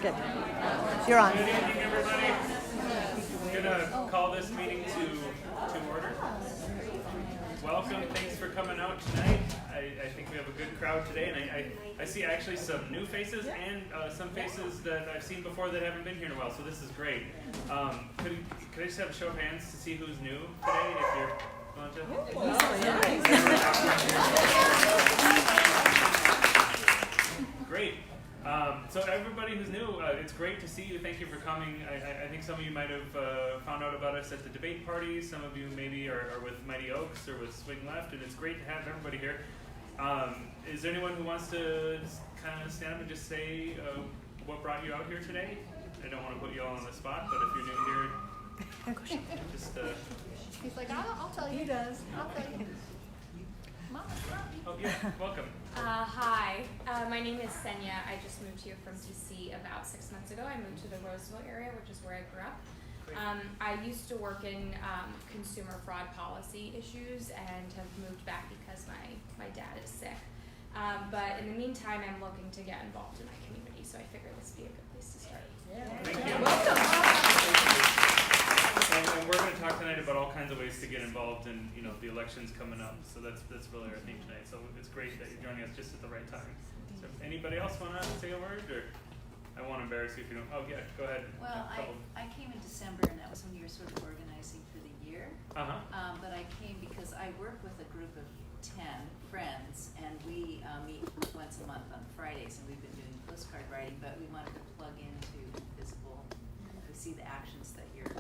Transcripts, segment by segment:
Good. You're on. Good evening, everybody. I'm going to call this meeting to order. Welcome. Thanks for coming out tonight. I think we have a good crowd today, and I see actually some new faces and some faces that I've seen before that haven't been here in a while, so this is great. Could I just have a show of hands to see who's new today, if you're willing to? Great. So everybody who's new, it's great to see you. Thank you for coming. I think some of you might have found out about us at the debate party. Some of you maybe are with Mighty Oaks or with Swing Left, and it's great to have everybody here. Is there anyone who wants to kind of stand up and just say what brought you out here today? I don't want to put you all on the spot, but if you're new here, just... He's like, I'll tell you. He does. I'll tell you. Oh, yeah, welcome. Hi, my name is Senya. I just moved here from DC about 6 months ago. I moved to the Roseville area, which is where I grew up. I used to work in consumer fraud policy issues and have moved back because my dad is sick. But in the meantime, I'm looking to get involved in my community, so I figured this would be a good place to start. Thank you. And we're going to talk tonight about all kinds of ways to get involved in, the elections coming up. So that's really our theme tonight. So it's great that you're joining us just at the right time. So anybody else want to say a word, or I won't embarrass you if you don't. Oh yeah, go ahead. Well, I came in December, and that was when you were sort of organizing for the year. But I came because I work with a group of 10 friends, and we meet once a month on Fridays, and we've been doing postcard writing. But we wanted to plug into Invisible. We see the actions that you're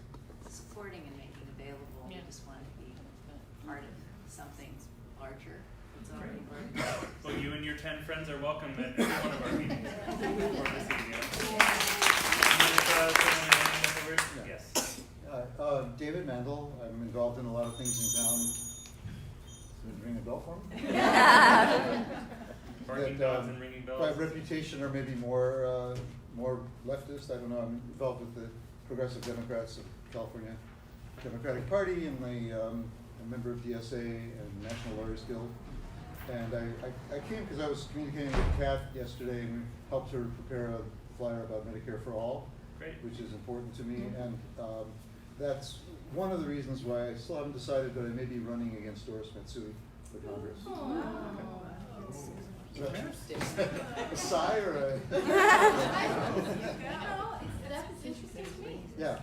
supporting and making available. We just want to be part of something larger. It's already working. Well, you and your 10 friends are welcome at every one of our meetings. Yes. David Mandel. I'm involved in a lot of things in town. Does it ring a bell for me? Barking dogs and ringing bells. By reputation, or maybe more leftist. I don't know. I'm involved with the Progressive Democrats of California Democratic Party, and a member of DSA and National Lawyers Guild. And I came because I was communicating with Kat yesterday, and we helped her prepare a flyer about Medicare for All, which is important to me. And that's one of the reasons why I still haven't decided, but I may be running against Doris Matsui for Congress. A sigh or a... That's interesting to me. Yeah,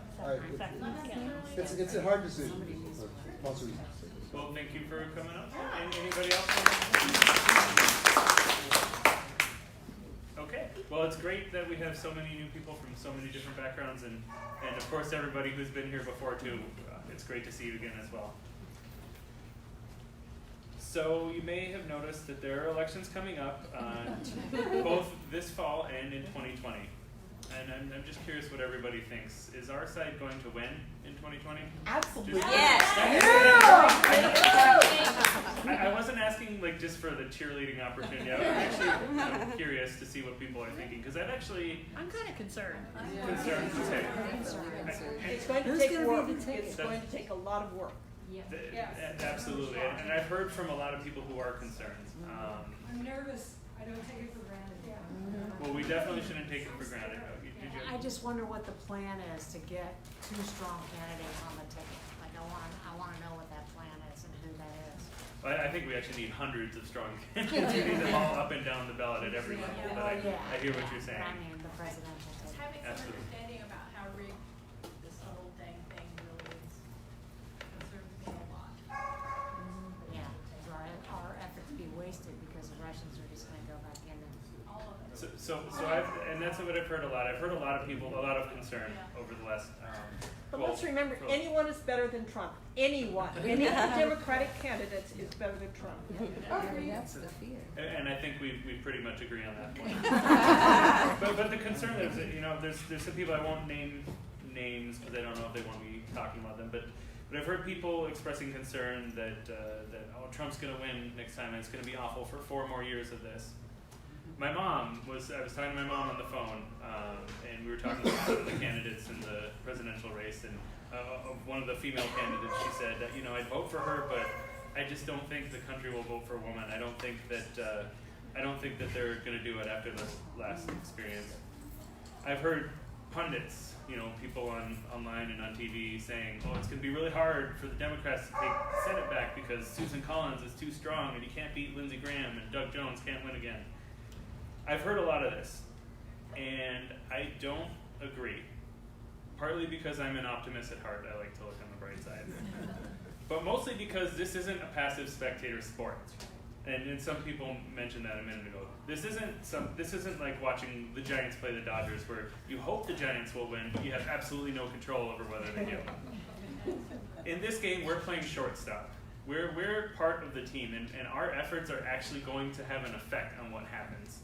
it's a hard decision for lots of reasons. Well, thank you for coming up. Anybody else? Okay. Well, it's great that we have so many new people from so many different backgrounds, and of course everybody who's been here before too. It's great to see you again as well. So you may have noticed that there are elections coming up, both this fall and in 2020. And I'm just curious what everybody thinks. Is our side going to win in 2020? Absolutely. Yes. I wasn't asking just for the cheerleading opportunity. I'm actually curious to see what people are thinking, because I'm kind of concerned. concerned. Okay. It's going to take work. It's going to take a lot of work. Absolutely. And I've heard from a lot of people who are concerned. I'm nervous. I don't take it for granted. Well, we definitely shouldn't take it for granted. I just wonder what the plan is to get 2 strong candidates on the ticket. Like I want to know what that plan is and who that is. Well, I think we actually need hundreds of strong candidates. We need them all up and down the ballot at every level. But I hear what you're saying. I mean, the presidential ticket. Having some understanding about how rigged this whole thing really is concerns me a lot. Yeah, our efforts be wasted because the Russians are just going to go back in and All of it. So and that's what I've heard a lot. I've heard a lot of people, a lot of concern over the last. But let's remember, anyone is better than Trump. Anyone. Any of the Democratic candidates is better than Trump. That's the fear. And I think we pretty much agree on that point. but the concern is that, there's some people, I won't name names because I don't know if they want me talking about them, but I've heard people expressing concern that Trump's going to win next time and it's going to be awful for 4 more years of this. I was talking to my mom on the phone, and we were talking about some of the candidates in the presidential race, and one of the female candidates, she said, I'd vote for her, but I just don't think the country will vote for a woman. I don't think that they're going to do it after this last experience. I've heard pundits, people online and on TV saying, oh, it's going to be really hard for the Democrats to take the Senate back because Susan Collins is too strong and you can't beat Lindsey Graham and Doug Jones can't win again. I've heard a lot of this, and I don't agree. Partly because I'm an optimist at heart. I like to look on the bright side. But mostly because this isn't a passive spectator sport. And some people mentioned that a minute ago. This isn't like watching the Giants play the Dodgers, where you hope the Giants will win, but you have absolutely no control over whether they do. In this game, we're playing shortstop. We're part of the team, and our efforts are actually going to have an effect on what happens.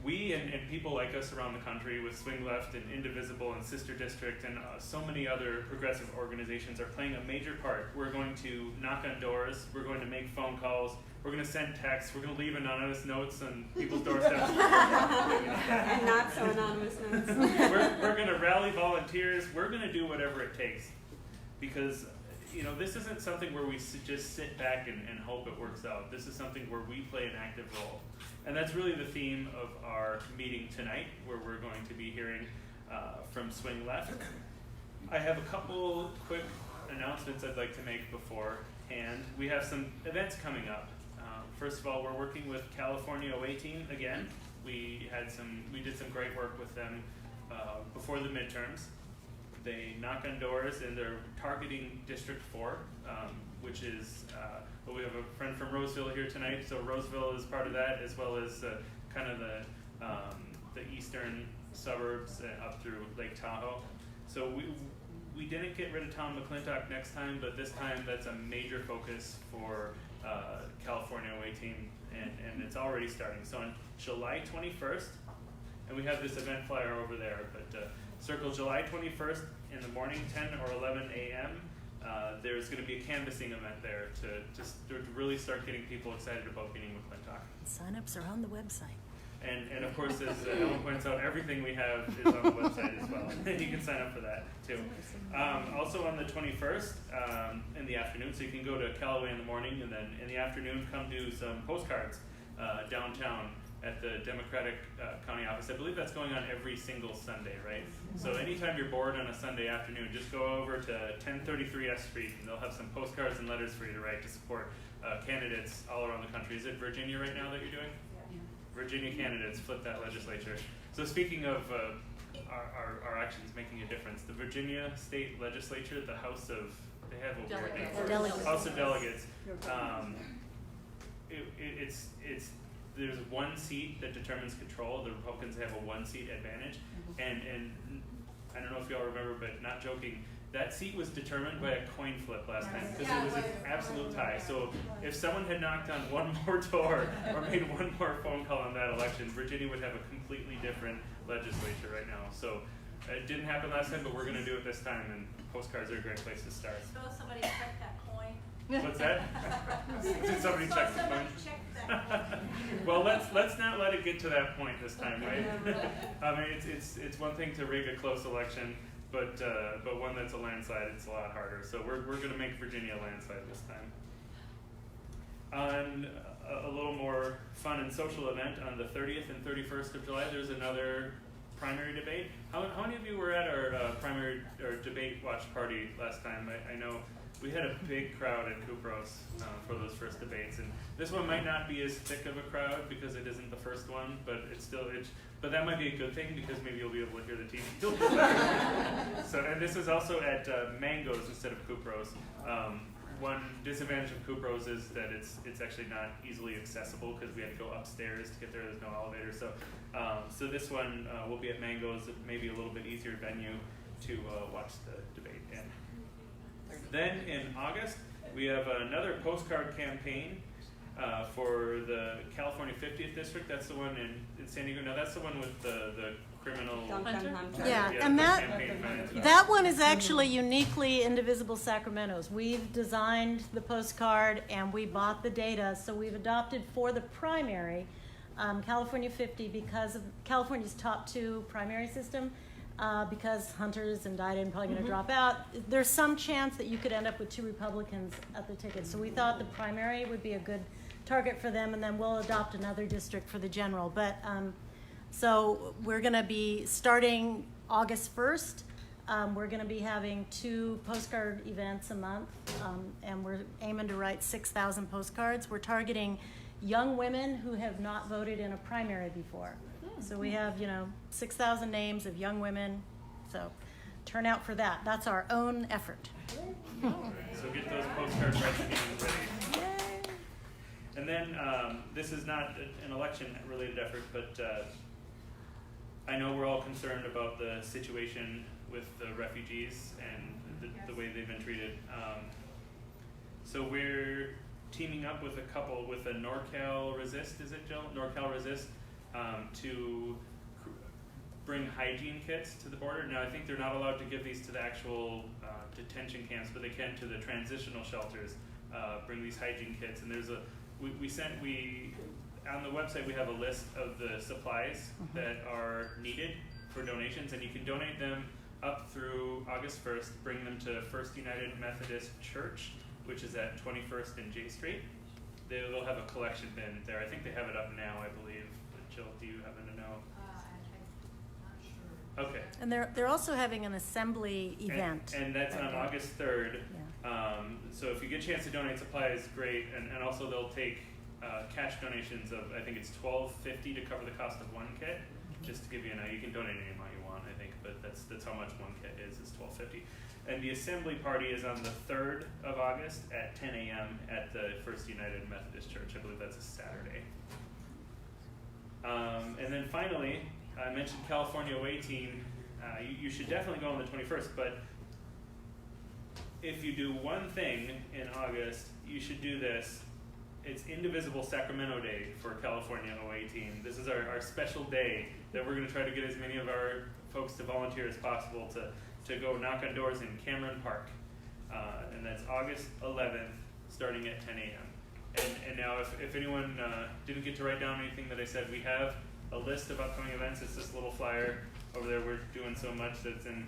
We and people like us around the country with Swing Left and Indivisible and Sister District and so many other progressive organizations are playing a major part. We're going to knock on doors, we're going to make phone calls, we're going to send texts, we're going to leave anonymous notes on people's doorsteps. And not so anonymous notes. We're going to rally volunteers, we're going to do whatever it takes. Because this isn't something where we just sit back and hope it works out. This is something where we play an active role. And that's really the theme of our meeting tonight, where we're going to be hearing from Swing Left. I have a couple quick announcements I'd like to make beforehand. We have some events coming up. First of all, we're working with California Away Team again. We did some great work with them before the midterms. They knock on doors and they're targeting District 4, which is, we have a friend from Roseville here tonight, so Roseville is part of that, as well as kind of the eastern suburbs up through Lake Tahoe. So we didn't get rid of Tom McClintock next time, but this time that's a major focus for California Away Team, and it's already starting. So on July 21st, and we have this event flyer over there, but circle July 21st in the morning, 10 or 11 a.m. There's going to be a canvassing event there to really start getting people excited about beating McClintock. Sign-ups are on the website. And of course, as Ellen points out, everything we have is on the website as well. You can sign up for that too. Also on the 21st in the afternoon, so you can go to Callaway in the morning, and then in the afternoon come do some postcards downtown at the Democratic County office. I believe that's going on every single Sunday, right? So anytime you're bored on a Sunday afternoon, just go over to 1033 S Street, and they'll have some postcards and letters for you to write to support candidates all around the country. Is it Virginia right now that you're doing? Virginia candidates, flip that legislature. So speaking of our actions making a difference, the Virginia State Legislature, the House of, they have a weird name for it. Delegates. House of Delegates. It's there's one seat that determines control. The Republicans have a one seat advantage, and I don't know if y'all remember, but not joking, that seat was determined by a coin flip last time because it was an absolute tie. So if someone had knocked on one more door or made one more phone call on that election, Virginia would have a completely different legislature right now. So it didn't happen last time, but we're going to do it this time, and postcards are a great place to start. Suppose somebody checked that coin. What's that? Did somebody check the coin? Well, let's not let it get to that point this time, right? I mean, it's one thing to rig a close election, but one that's a landslide, it's a lot harder. So we're going to make Virginia a landslide this time. On a little more fun and social event, on the 30th and 31st of July, there's another primary debate. How many of you were at our primary or debate watch party last time? I know we had a big crowd at Kupros for those first debates, and this one might not be as thick of a crowd because it isn't the first one, but but that might be a good thing because maybe you'll be able to hear the TV. So, and this is also at Mango's instead of Kupros. One disadvantage of Kupros is that it's actually not easily accessible because we had to go upstairs to get there. There's no elevator. So this one will be at Mango's, maybe a little bit easier venue to watch the debate in. Then in August, we have another postcard campaign for the California 50th District. That's the one in San Diego. Now that's the one with the criminal. Hunter. Yeah, and that one is actually uniquely Indivisible Sacramento's. We've designed the postcard and we bought the data, so we've adopted for the primary California 50 because of California's top 2 primary system. Because Hunter's and Dighton probably going to drop out, there's some chance that you could end up with 2 Republicans at the ticket. So we thought the primary would be a good target for them, and then we'll adopt another district for the general. But So we're going to be starting August 1st. We're going to be having 2 postcard events a month, and we're aiming to write 6,000 postcards. We're targeting young women who have not voted in a primary before. So we have, 6,000 names of young women. So turn out for that. That's our own effort. So get those postcards ready. Yay. And then this is not an election-related effort, but I know we're all concerned about the situation with the refugees and the way they've been treated. So we're teaming up with with a NorCal Resist, is it, Jill? NorCal Resist, to bring hygiene kits to the border. Now, I think they're not allowed to give these to the actual detention camps, but they can to the transitional shelters. Bring these hygiene kits, and there's on the website we have a list of the supplies that are needed for donations, and you can donate them up through August 1st. Bring them to First United Methodist Church, which is at 21st and J Street. They'll have a collection bin there. I think they have it up now, I believe. Jill, do you happen to know? I'm not sure. Okay. And they're also having an assembly event. And that's on August 3rd. Yeah. So if you get a chance to donate supplies, great. And also they'll take cash donations of, I think it's $12.50 to cover the cost of one kit. Just to give you an idea, you can donate any amount you want, I think, but that's how much one kit is $12.50. And the assembly party is on the 3rd of August at 10 a.m. at the First United Methodist Church. I believe that's a Saturday. And then finally, I mentioned California Away Team. You should definitely go on the 21st, but if you do one thing in August, you should do this. It's Indivisible Sacramento Day for California Away Team. This is our special day that we're going to try to get as many of our folks to volunteer as possible to go knock on doors in Cameron Park. And that's August 11th, starting at 10 a.m. And now if anyone didn't get to write down anything that I said, we have a list of upcoming events. It's this little flyer over there. We're doing so much that's in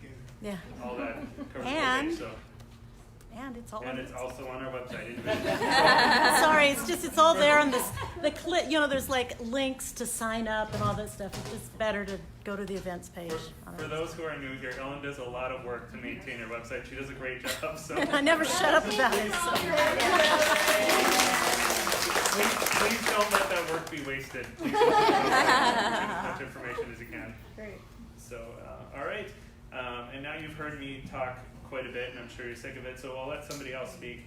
all that covers the page. So. And it's all and it's also on our website. Sorry, it's all there on the clip. There's like links to sign up and all that stuff. It's just better to go to the events page. For those who are new here, Ellen does a lot of work to maintain her website. She does a great job. So I never shut up about it. So. Please don't let that work be wasted. Please get as much information as you can. Great. So, all right. And now you've heard me talk quite a bit, and I'm sure you're sick of it, so I'll let somebody else speak.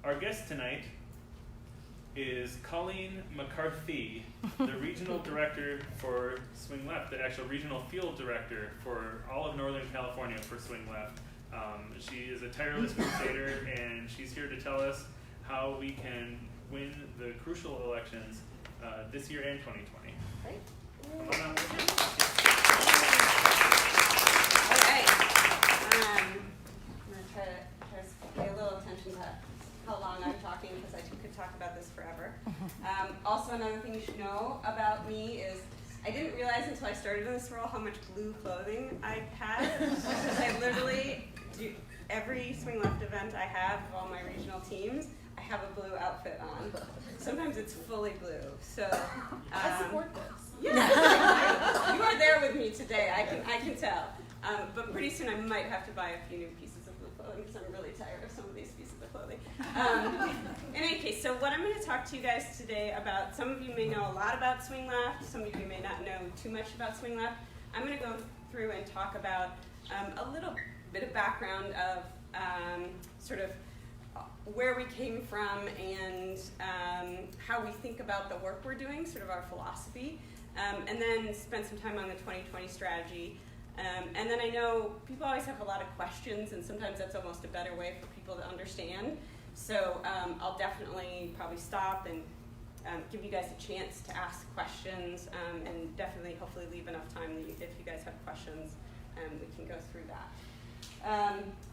Our guest tonight is Colleen McCarthy, the regional director for Swing Left, the actual regional field director for all of Northern California for Swing Left. She is a tireless crusader, and she's here to tell us how we can win the crucial elections this year and 2020. Great. Come on up. All right. I'm going to try to pay a little attention to how long I'm talking because I could talk about this forever. Also, another thing you should know about me is I didn't realize until I started in this role how much blue clothing I had. I literally do every Swing Left event I have of all my regional teams. I have a blue outfit on. Sometimes it's fully blue. So I support this. Yeah, you are there with me today. I can tell. But pretty soon I might have to buy a few new pieces of blue clothing because I'm really tired of some of these pieces of clothing. In any case, so what I'm going to talk to you guys today about, some of you may know a lot about Swing Left, some of you may not know too much about Swing Left. I'm going to go through and talk about a little bit of background of sort of where we came from and how we think about the work we're doing, sort of our philosophy, and then spend some time on the 2020 strategy. And then I know people always have a lot of questions, and sometimes that's almost a better way for people to understand. So I'll definitely probably stop and give you guys a chance to ask questions, and definitely hopefully leave enough time that if you guys have questions, we can go through that.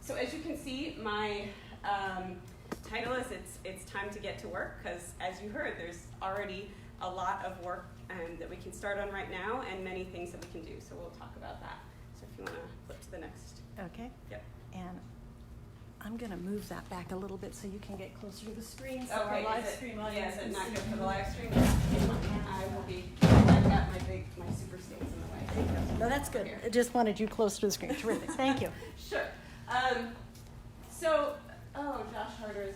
So as you can see, my title is It's Time to Get to Work, because as you heard, there's already a lot of work that we can start on right now and many things that we can do. So we'll talk about that. So if you want to flip to the next. Okay. Yep. And I'm going to move that back a little bit so you can get closer to the screen. So Okay, our live is it- stream yeah, audience is it can not see. good for the live stream? I will be, I've got my super states in the way. No, that's good. Here. I just wanted you closer to the screen. Terrific. Thank you. Sure. Josh Harder is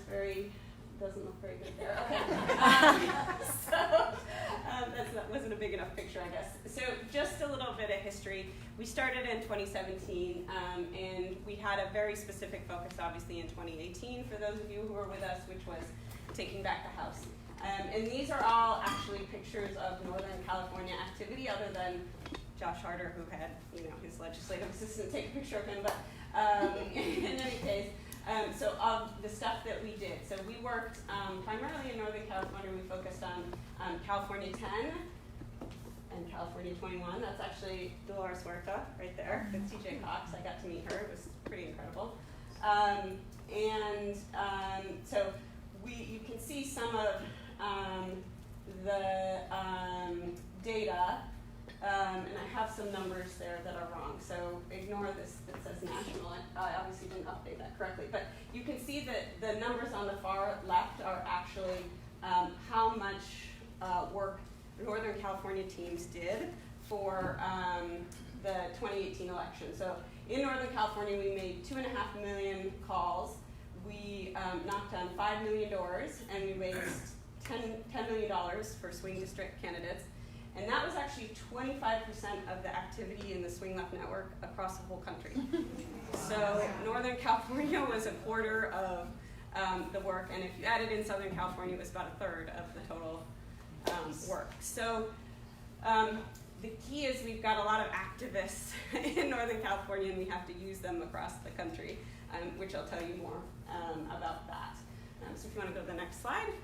doesn't look very good there. Okay. That wasn't a big enough picture, I guess. So just a little bit of history. We started in 2017, and we had a very specific focus, obviously, in 2018, for those of you who were with us, which was taking back the house. And these are all actually pictures of Northern California activity, other than Josh Harder, who had his legislative assistant take a picture of him. But in any case, so of the stuff that we did. So we worked primarily in Northern California. We focused on California 10 and California 21. That's actually Dolores Huerta right there with TJ Cox. I got to meet her. It was pretty incredible. So you can see some of the data. And I have some numbers there that are wrong, so ignore this that says national. I obviously didn't update that correctly, but you can see that the numbers on the far left are actually how much work Northern California teams did for the 2018 election. So in Northern California, we made 2.5 million calls. We knocked on 5 million doors, and we raised $10 million for swing district candidates. And that was actually 25% of the activity in the Swing Left network across the whole country. So Northern California was a quarter of the work, and if you added in Southern California, it was about a third of the total work. So the key is we've got a lot of activists in Northern California, and we have to use them across the country, which I'll tell you more about that. So if you want to go to the next slide.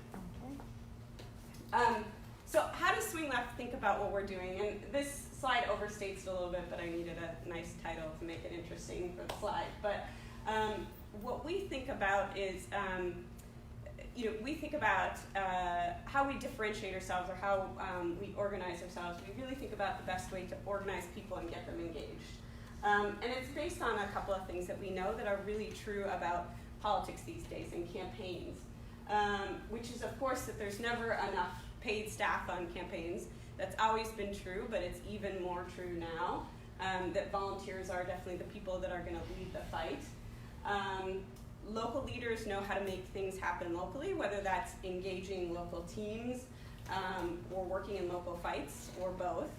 Okay. So how does Swing Left think about what we're doing? And this slide overstates it a little bit, but I needed a nice title to make it interesting for the slide. But what we think about is, we think about how we differentiate ourselves or how we organize ourselves. We really think about the best way to organize people and get them engaged. And it's based on a couple of things that we know that are really true about politics these days and campaigns, which is, of course, that there's never enough paid staff on campaigns. That's always been true, but it's even more true now, that volunteers are definitely the people that are going to lead the fight. Local leaders know how to make things happen locally, whether that's engaging local teams or working in local fights, or both.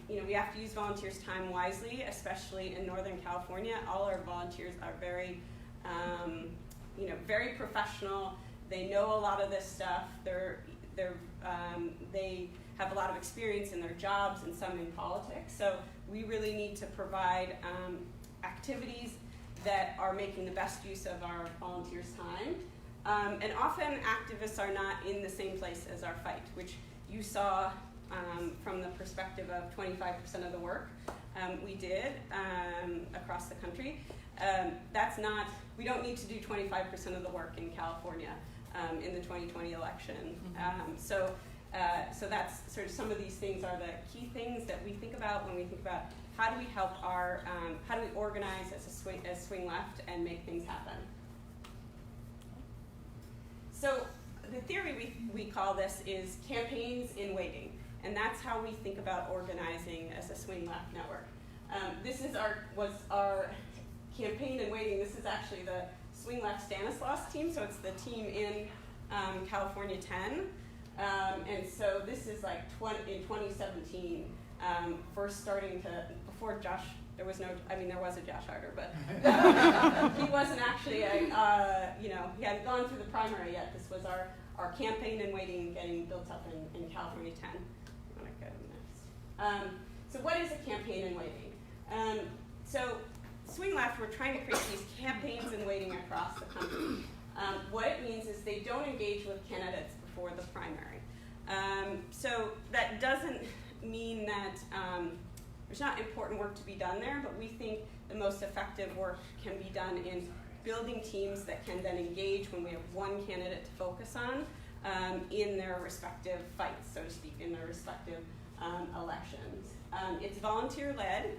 We have to use volunteers' time wisely, especially in Northern California. All our volunteers are very, very professional. They know a lot of this stuff. They have a lot of experience in their jobs and some in politics. So we really need to provide activities that are making the best use of our volunteers' time. And often activists are not in the same place as our fight, which you saw from the perspective of 25% of the work we did across the country. We don't need to do 25% of the work in California in the 2020 election. So that's sort of some of these things are the key things that we think about when we think about how do we help how do we organize as Swing Left and make things happen. So the theory we call this is campaigns in waiting, and that's how we think about organizing as a Swing Left network. This is was our campaign in waiting. This is actually the Swing Left Stanislaus team, so it's the team in California 10. And so this is like in 2017, first starting to, before Josh, there was a Josh Harder, but he wasn't actually he hadn't gone through the primary yet. This was our campaign in waiting getting built up in California 10. I want to go next. So what is a campaign in waiting? So Swing Left, we're trying to create these campaigns in waiting across the country. What it means is they don't engage with candidates before the primary. So that doesn't mean that there's not important work to be done there, but we think the most effective work can be done in building teams that can then engage when we have one candidate to focus on in their respective fights, so to speak, in their respective elections. It's volunteer-led.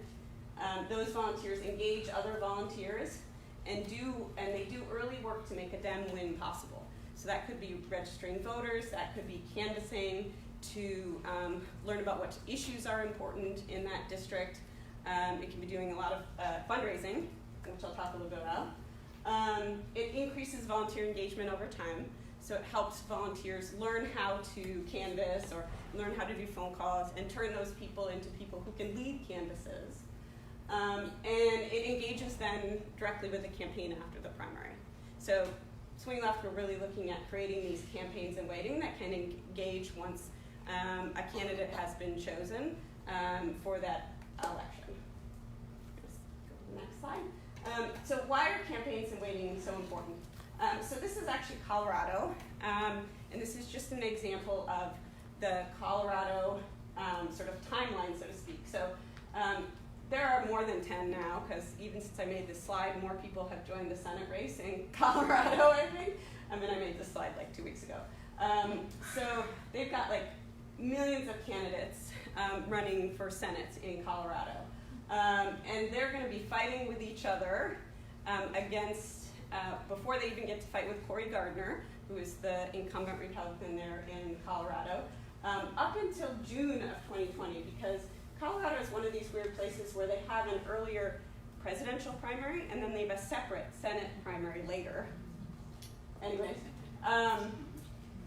Those volunteers engage other volunteers, and they do early work to make a Dem win possible. So that could be registering voters, that could be canvassing to learn about what issues are important in that district. It can be doing a lot of fundraising, which I'll talk a little bit about. It increases volunteer engagement over time, so it helps volunteers learn how to canvass or learn how to do phone calls and turn those people into people who can lead canvasses. And it engages them directly with the campaign after the primary. So Swing Left, we're really looking at creating these campaigns in waiting that can engage once a candidate has been chosen for that election. Let's go to the next slide. So why are campaigns in waiting so important? So this is actually Colorado, and this is just an example of the Colorado sort of timeline, so to speak. So there are more than 10 now, because even since I made this slide, more people have joined the Senate race in Colorado, I think. I mean, I made this slide like 2 weeks ago. So they've got like millions of candidates running for Senate in Colorado. And they're going to be fighting with each other against, before they even get to fight with Cory Gardner, who is the incumbent Republican there in Colorado, up until June of 2020, because Colorado is one of these weird places where they have an earlier presidential primary and then they have a separate Senate primary later. Anyways,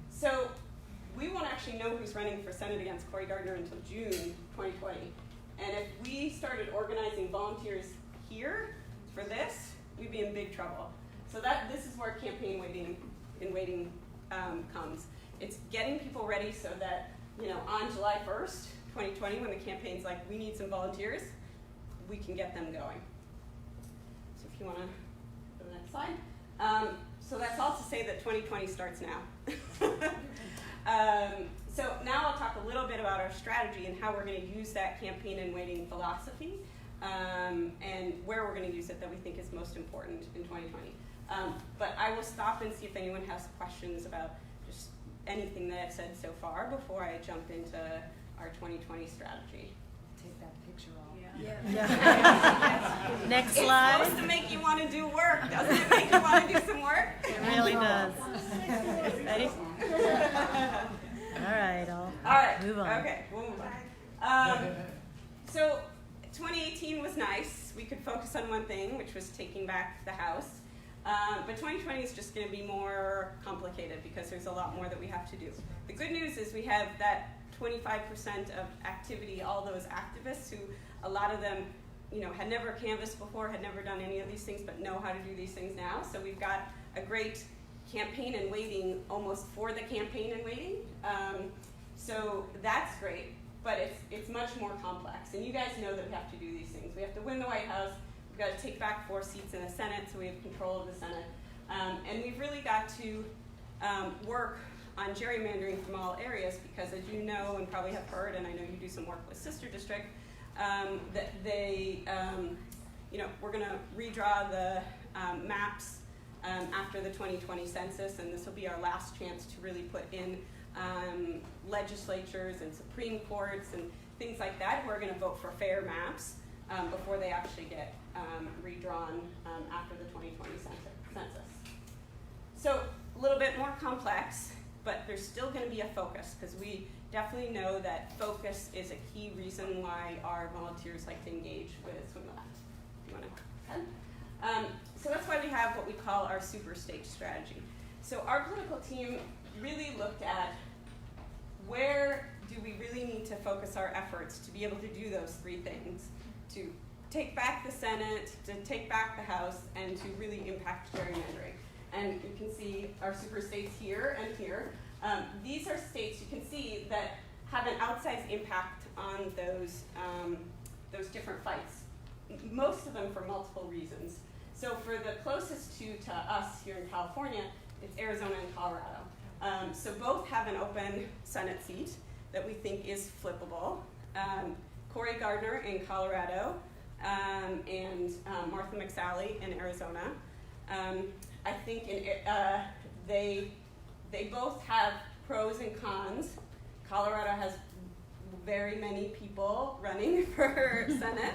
so we won't actually know who's running for Senate against Cory Gardner until June 2020. And if we started organizing volunteers here for this, we'd be in big trouble. So this is where campaign waiting comes. It's getting people ready so that, on July 1st, 2020, when the campaign's like, we need some volunteers, we can get them going. So if you want to go to the next slide. So that's all to say that 2020 starts now. So now I'll talk a little bit about our strategy and how we're going to use that campaign and waiting philosophy and where we're going to use it that we think is most important in 2020. But I will stop and see if anyone has questions about just anything that I've said so far before I jump into our 2020 strategy. Take that picture off. Yeah. Next slide. It's supposed to make you want to do work, doesn't it? Make you want to do some work? It really does. Ready? All right, move on. Okay, we'll move on. So 2018 was nice. We could focus on one thing, which was taking back the House. But 2020 is just going to be more complicated because there's a lot more that we have to do. The good news is we have that 25% of activity, all those activists who, a lot of them, had never canvassed before, had never done any of these things, but know how to do these things now. So we've got a great campaign and waiting almost for the campaign and waiting. So that's great, but it's much more complex. And you guys know that we have to do these things. We have to win the White House. We've got to take back 4 seats in the Senate, so we have control of the Senate. And we've really got to work on gerrymandering from all areas because, as you know and probably have heard, and I know you do some work with Sister District, that they, we're going to redraw the maps after the 2020 census, and this will be our last chance to really put in legislatures and Supreme Courts and things like that. We're going to vote for fair maps before they actually get redrawn after the 2020 census. So a little bit more complex, but there's still going to be a focus because we definitely know that focus is a key reason why our volunteers like to engage with Swing Left. Do you want to head? So that's why we have what we call our super stage strategy. So our political team really looked at where do we really need to focus our efforts to be able to do those 3 things, to take back the Senate, to take back the House, and to really impact gerrymandering. And you can see our super states here and here. These are states you can see that have an outsized impact on those different fights, most of them for multiple reasons. So for the closest two to us here in California, it's Arizona and Colorado. So both have an open Senate seat that we think is flippable. Cory Gardner in Colorado and Martha McSally in Arizona. I think they both have pros and cons. Colorado has very many people running for Senate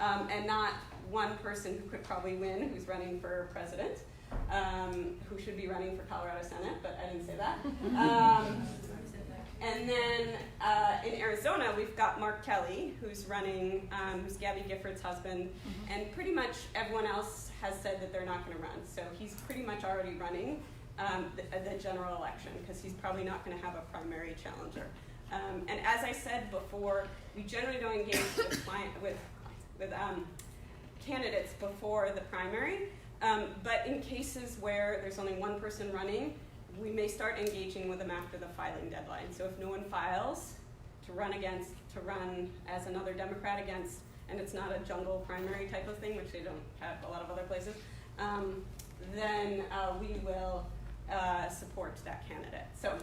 and not one person who could probably win, who's running for president, who should be running for Colorado Senate, but I didn't say that. And then in Arizona, we've got Mark Kelly, who's running, who's Gabby Gifford's husband, and pretty much everyone else has said that they're not going to run. So he's pretty much already running the general election, because he's probably not going to have a primary challenger. And as I said before, we generally don't engage with candidates before the primary, but in cases where there's only one person running, we may start engaging with them after the filing deadline. So if no one files to run as another Democrat against, and it's not a jungle primary type of thing, which they don't have a lot of other places, then we will support that candidate. So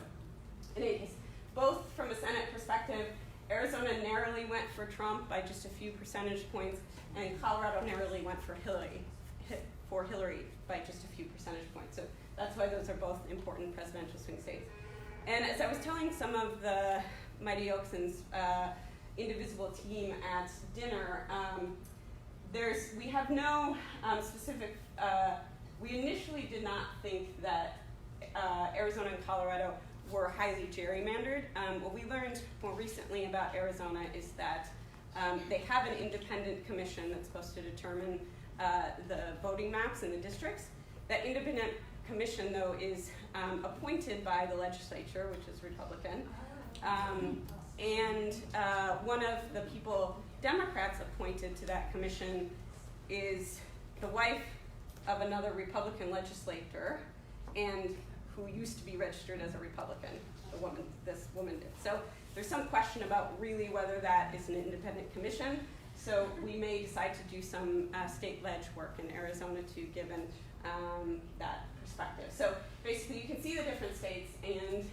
in any case, both from a Senate perspective, Arizona narrowly went for Trump by just a few percentage points, and Colorado narrowly went for Hillary by just a few percentage points. So that's why those are both important presidential swing states. And as I was telling some of the Mighty Oakson's Indivisible team at dinner, we have no specific, we initially did not think that Arizona and Colorado were highly gerrymandered. What we learned more recently about Arizona is that they have an independent commission that's supposed to determine the voting maps in the districts. That independent commission, though, is appointed by the legislature, which is Republican. And one of the people Democrats appointed to that commission is the wife of another Republican legislator, and who used to be registered as a Republican, this woman did. So there's some question about really whether that is an independent commission. So we may decide to do some state ledge work in Arizona too, given that perspective. So basically you can see the different states, and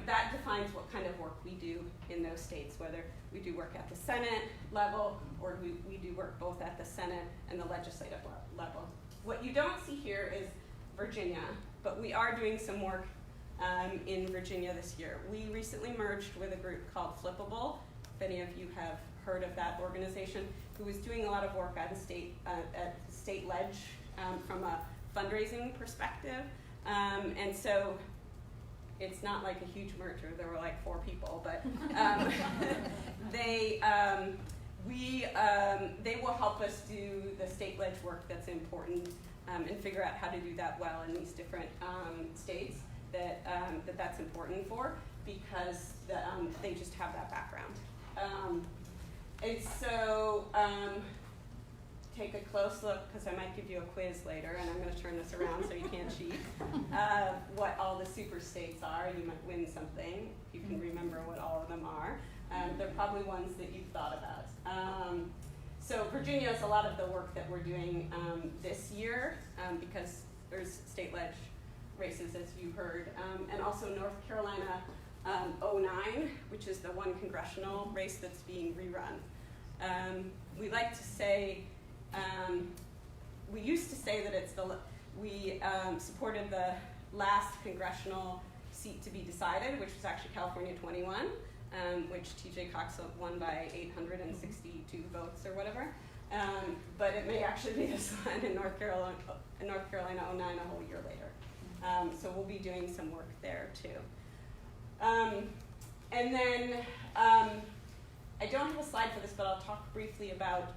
that defines what kind of work we do in those states, whether we do work at the Senate level or we do work both at the Senate and the legislative level. What you don't see here is Virginia, but we are doing some work in Virginia this year. We recently merged with a group called Flippable, if any of you have heard of that organization, who is doing a lot of work at state ledge from a fundraising perspective. And so it's not like a huge merger. There were like 4 people, but they will help us do the state ledge work that's important and figure out how to do that well in these different states that's important for, because they just have that background. And so take a close look, because I might give you a quiz later, and I'm going to turn this around so you can't cheat, what all the super states are, and you might win something if you can remember what all of them are. They're probably ones that you've thought about. So Virginia is a lot of the work that we're doing this year, because there's state ledge races, as you heard, and also North Carolina 09, which is the one congressional race that's being rerun. We like to say, we used to say that we supported the last congressional seat to be decided, which was actually California 21, which TJ Cox won by 862 votes or whatever. But it may actually be this one in North Carolina 09 a whole year later. So we'll be doing some work there too. And then I don't have a slide for this, but I'll talk briefly about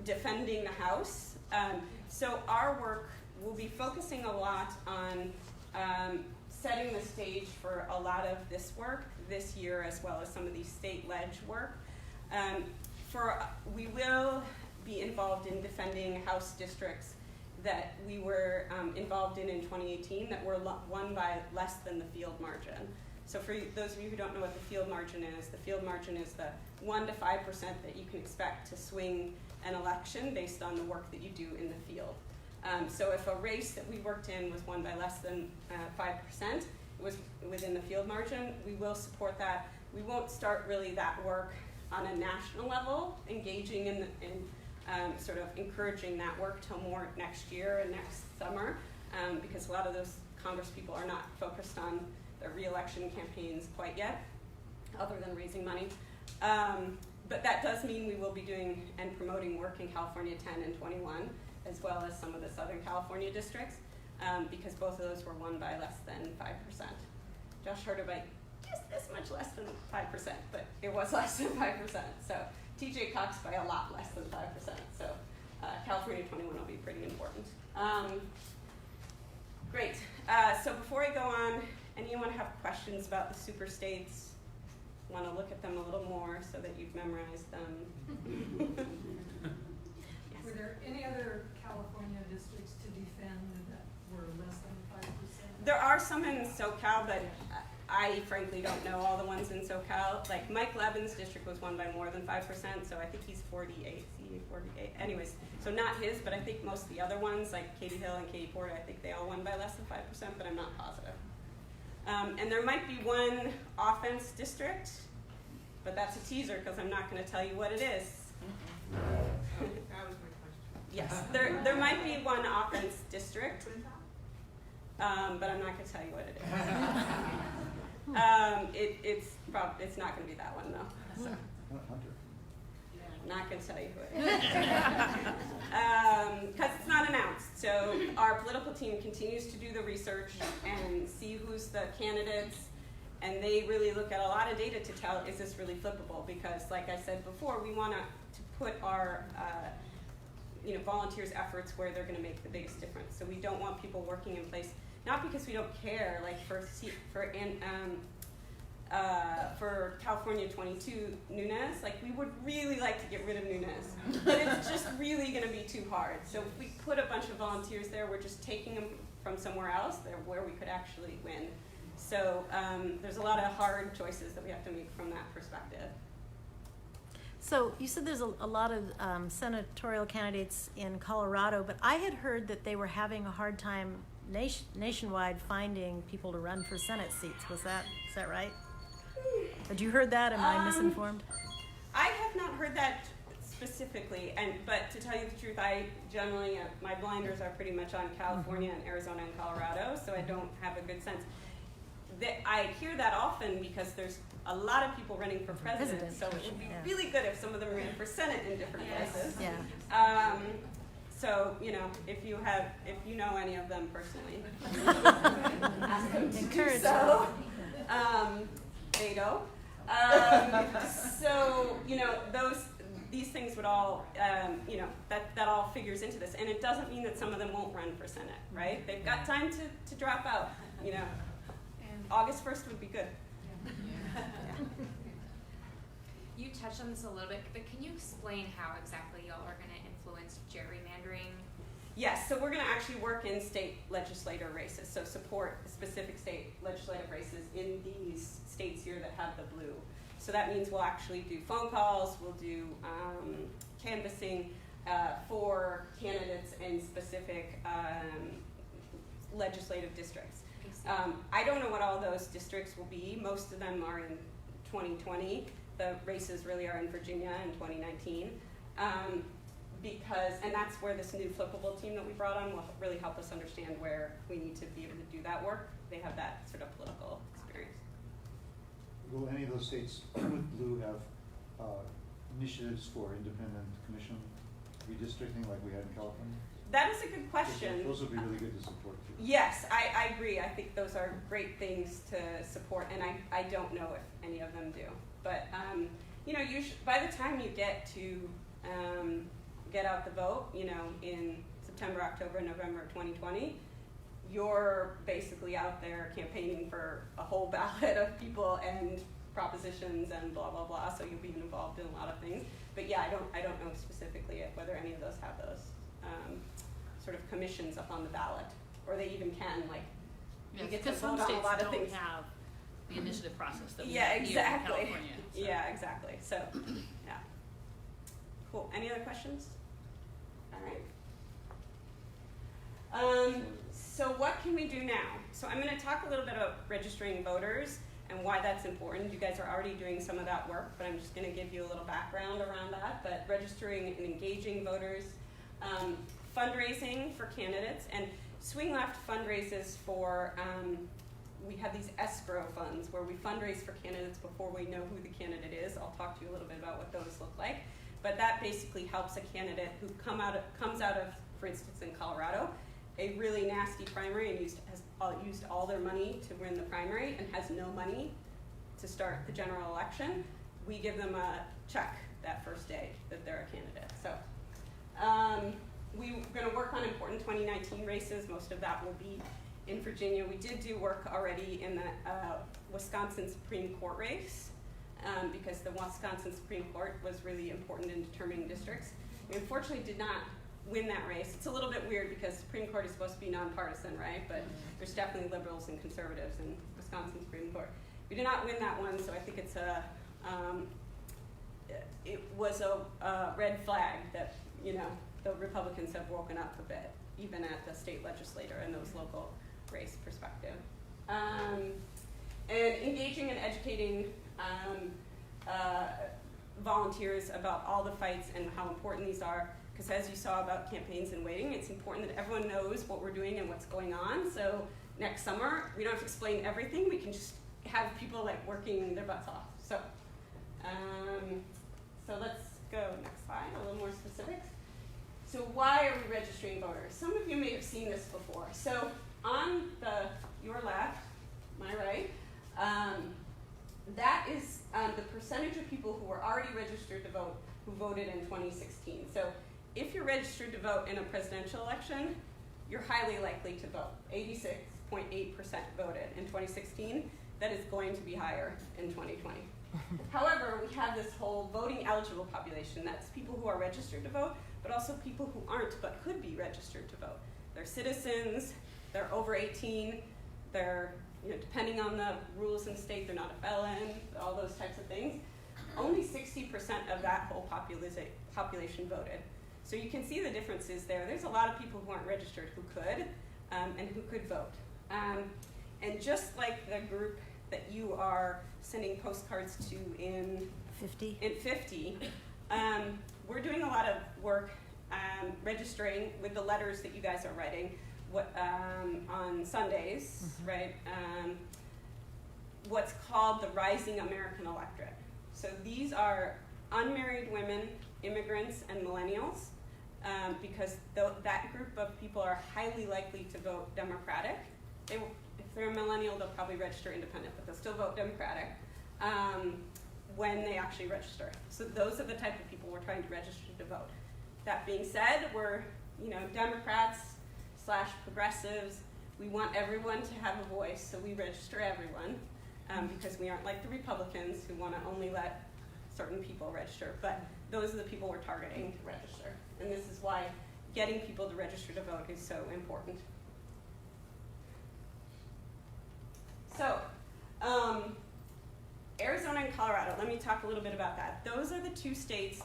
defending the House. So our work will be focusing a lot on setting the stage for a lot of this work this year, as well as some of these state ledge work. We will be involved in defending House districts that we were involved in 2018 that were won by less than the field margin. So for those of you who don't know what the field margin is the 1 to 5% that you can expect to swing an election based on the work that you do in the field. So if a race that we worked in was won by less than 5%, it was within the field margin, we will support that. We won't start really that work on a national level, engaging in sort of encouraging that work till more next year and next summer, because a lot of those Congress people are not focused on their re-election campaigns quite yet, other than raising money. but that does mean we will be doing and promoting work in California 10 and 21, as well as some of the Southern California districts, because both of those were won by less than 5%. Josh heard about just this much less than 5%, but it was less than 5%. So TJ Cox by a lot less than 5%. So California 21 will be pretty important. Great. So before I go on, anyone have questions about the super states? Want to look at them a little more so that you've memorized them? Yes. Were there any other California districts to defend that were less than 5%? There are some in SoCal, but I frankly don't know all the ones in SoCal. Like Mike Levin's district was won by more than 5%, so I think he's 48, CA 48. Anyways, so not his, but I think most of the other ones, like Katy Hill and Katy Porter, I think they all won by less than 5%, but I'm not positive. And there might be one offense district, but that's a teaser because I'm not going to tell you what it is. That was my question. Yes, there might be one offense district, but I'm not going to tell you what it is. It's not going to be that one though. So. Hunter. I'm not going to tell you who it is. Because it's not announced. So our political team continues to do the research and see who's the candidates. And they really look at a lot of data to tell, is this really flippable? Because like I said before, we want to put our volunteers' efforts where they're going to make the biggest difference. So we don't want people working in place, not because we don't care, like for California 22 Nunes, like we would really like to get rid of Nunes, but it's just really going to be too hard. So if we put a bunch of volunteers there, we're just taking them from somewhere else there where we could actually win. So there's a lot of hard choices that we have to make from that perspective. So you said there's a lot of senatorial candidates in Colorado, but I had heard that they were having a hard time nationwide finding people to run for Senate seats. Is that right? Had you heard that? Am I misinformed? I have not heard that specifically, but to tell you the truth, I generally, my blinders are pretty much on California and Arizona and Colorado, so I don't have a good sense. I hear that often because there's a lot of people running for president, so it would be really good if some of them ran for Senate in different places. Yeah. So, if you know any of them personally, ask them to do so. Beto. So, these things would all, that all figures into this. And it doesn't mean that some of them won't run for Senate, right? They've got time to drop out, August 1st would be good. Yeah. You touched on this a little bit, but can you explain how exactly y'all are going to influence gerrymandering? Yes, so we're going to actually work in state legislator races, so support specific state legislative races in these states here that have the blue. So that means we'll actually do phone calls, we'll do canvassing for candidates in specific legislative districts. I don't know what all those districts will be. Most of them are in 2020. The races really are in Virginia in 2019. And that's where this new flippable team that we brought on will really help us understand where we need to be able to do that work. They have that sort of political experience. Will any of those states with blue have initiatives for independent commission redistricting like we had in California? That is a good question. Those would be really good to support too. Yes, I agree. I think those are great things to support, and I don't know if any of them do. But by the time you get to get out the vote, in September, October, November 2020, you're basically out there campaigning for a whole ballot of people and propositions and blah blah blah. So you'll be involved in a lot of things. But yeah, I don't know specifically whether any of those have those sort of commissions up on the ballot, or they even can you get to vote on a lot of things. Have the initiative process that we yeah, have exactly. here in California. So. Yeah, exactly. So, yeah. Cool. Any other questions? All right. So what can we do now? So I'm going to talk a little bit about registering voters and why that's important. You guys are already doing some of that work, but I'm just going to give you a little background around that. But registering and engaging voters, fundraising for candidates, and swing left fundraises for we have these escrow funds where we fundraise for candidates before we know who the candidate is. I'll talk to you a little bit about what those look like. But that basically helps a candidate who comes out of, for instance, in Colorado, a really nasty primary and used all their money to win the primary and has no money to start the general election. We give them a check that first day that they're a candidate. So we're going to work on important 2019 races. Most of that will be in Virginia. We did do work already in the Wisconsin Supreme Court race because the Wisconsin Supreme Court was really important in determining districts. We unfortunately did not win that race. It's a little bit weird because Supreme Court is supposed to be nonpartisan, right? But there's definitely liberals and conservatives in Wisconsin Supreme Court. We did not win that one, so I think it's it was a red flag that, you know, the Republicans have woken up a bit, even at the state legislature and those local race perspective. And engaging and educating volunteers about all the fights and how important these are, because as you saw about campaigns in waiting, it's important that everyone knows what we're doing and what's going on. So next summer, we don't have to explain everything. We can just have people like working their butts off. So, so let's go next slide, a little more specifics. So why are we registering voters? Some of you may have seen this before. So on your left, my right, that is the percentage of people who were already registered to vote who voted in 2016. So if you're registered to vote in a presidential election, you're highly likely to vote. 86.8% voted in 2016. That is going to be higher in 2020. However, we have this whole voting eligible population. That's people who are registered to vote, but also people who aren't but could be registered to vote. They're citizens, they're over 18, they're, you know, depending on the rules in the state, they're not a felon, all those types of things. Only 60% of that whole population voted. So you can see the differences there. There's a lot of people who aren't registered who could, and who could vote. And just like the group that you are sending postcards to in 50, we're doing a lot of work registering with the letters that you guys are writing on Sundays, right? What's called the Rising American Electorate. So these are unmarried women, immigrants, and millennials, because that group of people are highly likely to vote Democratic. If they're a millennial, they'll probably register independent, but they'll still vote Democratic when they actually register. So those are the type of people we're trying to register to vote. That being said, we're, you know, Democrats / progressives. We want everyone to have a voice, so we register everyone because we aren't like the Republicans who want to only let certain people register. But those are the people we're targeting to register. And this is why getting people to register to vote is so important. So, Arizona and Colorado, let me talk a little bit about that. Those are the two states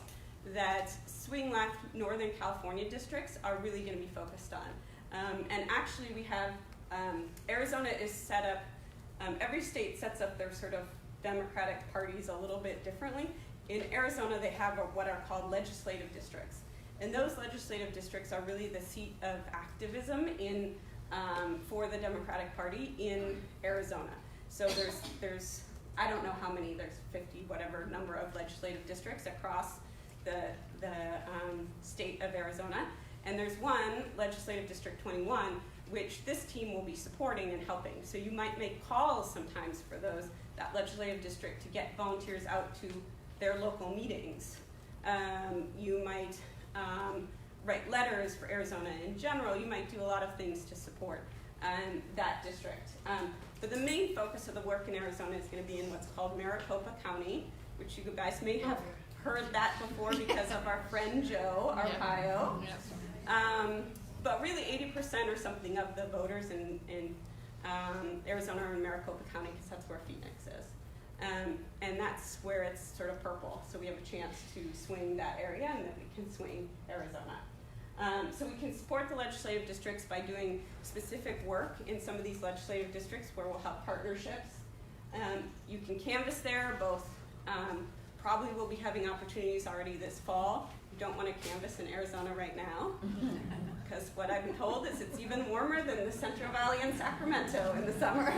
that swing left Northern California districts are really going to be focused on. And actually we have, Arizona is set up, every state sets up their sort of Democratic parties a little bit differently. In Arizona they have what are called legislative districts. And those legislative districts are really the seat of activism for the Democratic Party in Arizona. So there's I don't know how many, there's 50 whatever number of legislative districts across the state of Arizona. And there's one, Legislative District 21, which this team will be supporting and helping. So you might make calls sometimes for that legislative district to get volunteers out to their local meetings. You might write letters for Arizona in general. You might do a lot of things to support that district. But the main focus of the work in Arizona is going to be in what's called Maricopa County, which you guys may have heard that before because of our friend Joe Arpaio. But really 80% or something of the voters in Arizona are in Maricopa County because that's where Phoenix is. And that's where it's sort of purple. So we have a chance to swing that area and then we can swing Arizona. So we can support the legislative districts by doing specific work in some of these legislative districts where we'll have partnerships. You can canvass there, both probably we'll be having opportunities already this fall. You don't want to canvass in Arizona right now, because what I've been told is it's even warmer than the Central Valley in Sacramento in the summer.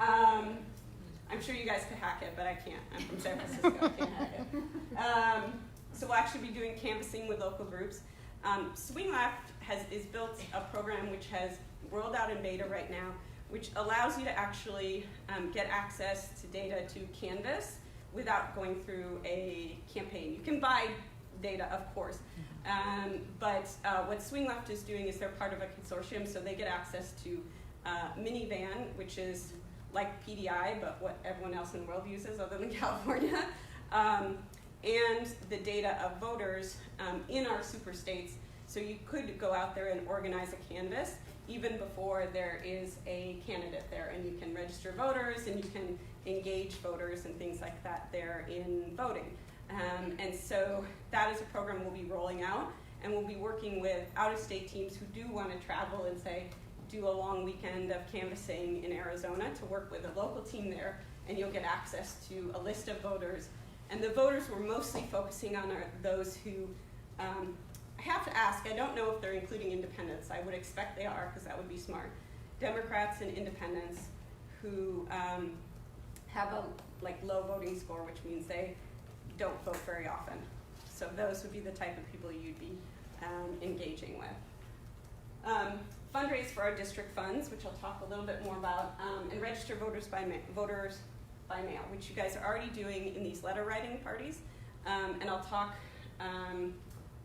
I'm sure you guys could hack it, but I can't. I'm from San Francisco, I can't hack it. So we'll actually be doing canvassing with local groups. Swing Left is built a program which has rolled out in beta right now, which allows you to actually get access to data to canvass without going through a campaign. You can buy data, of course, but what Swing Left is doing is they're part of a consortium, so they get access to Minivan, which is like PDI, but what everyone else in the world uses other than California, and the data of voters in our super states. So you could go out there and organize a canvass even before there is a candidate there, and you can register voters and you can engage voters and things like that there in voting. And so that is a program we'll be rolling out, and we'll be working with out-of-state teams who do want to travel and say, do a long weekend of canvassing in Arizona to work with a local team there, and you'll get access to a list of voters. And the voters we're mostly focusing on are those who, I have to ask, I don't know if they're including independents. I would expect they are, because that would be smart. Democrats and independents who have a low voting score, which means they don't vote very often. So those would be the type of people you'd be engaging with. Fundraise for our district funds, which I'll talk a little bit more about, and register voters by mail, which you guys are already doing in these letter writing parties. And I'll talk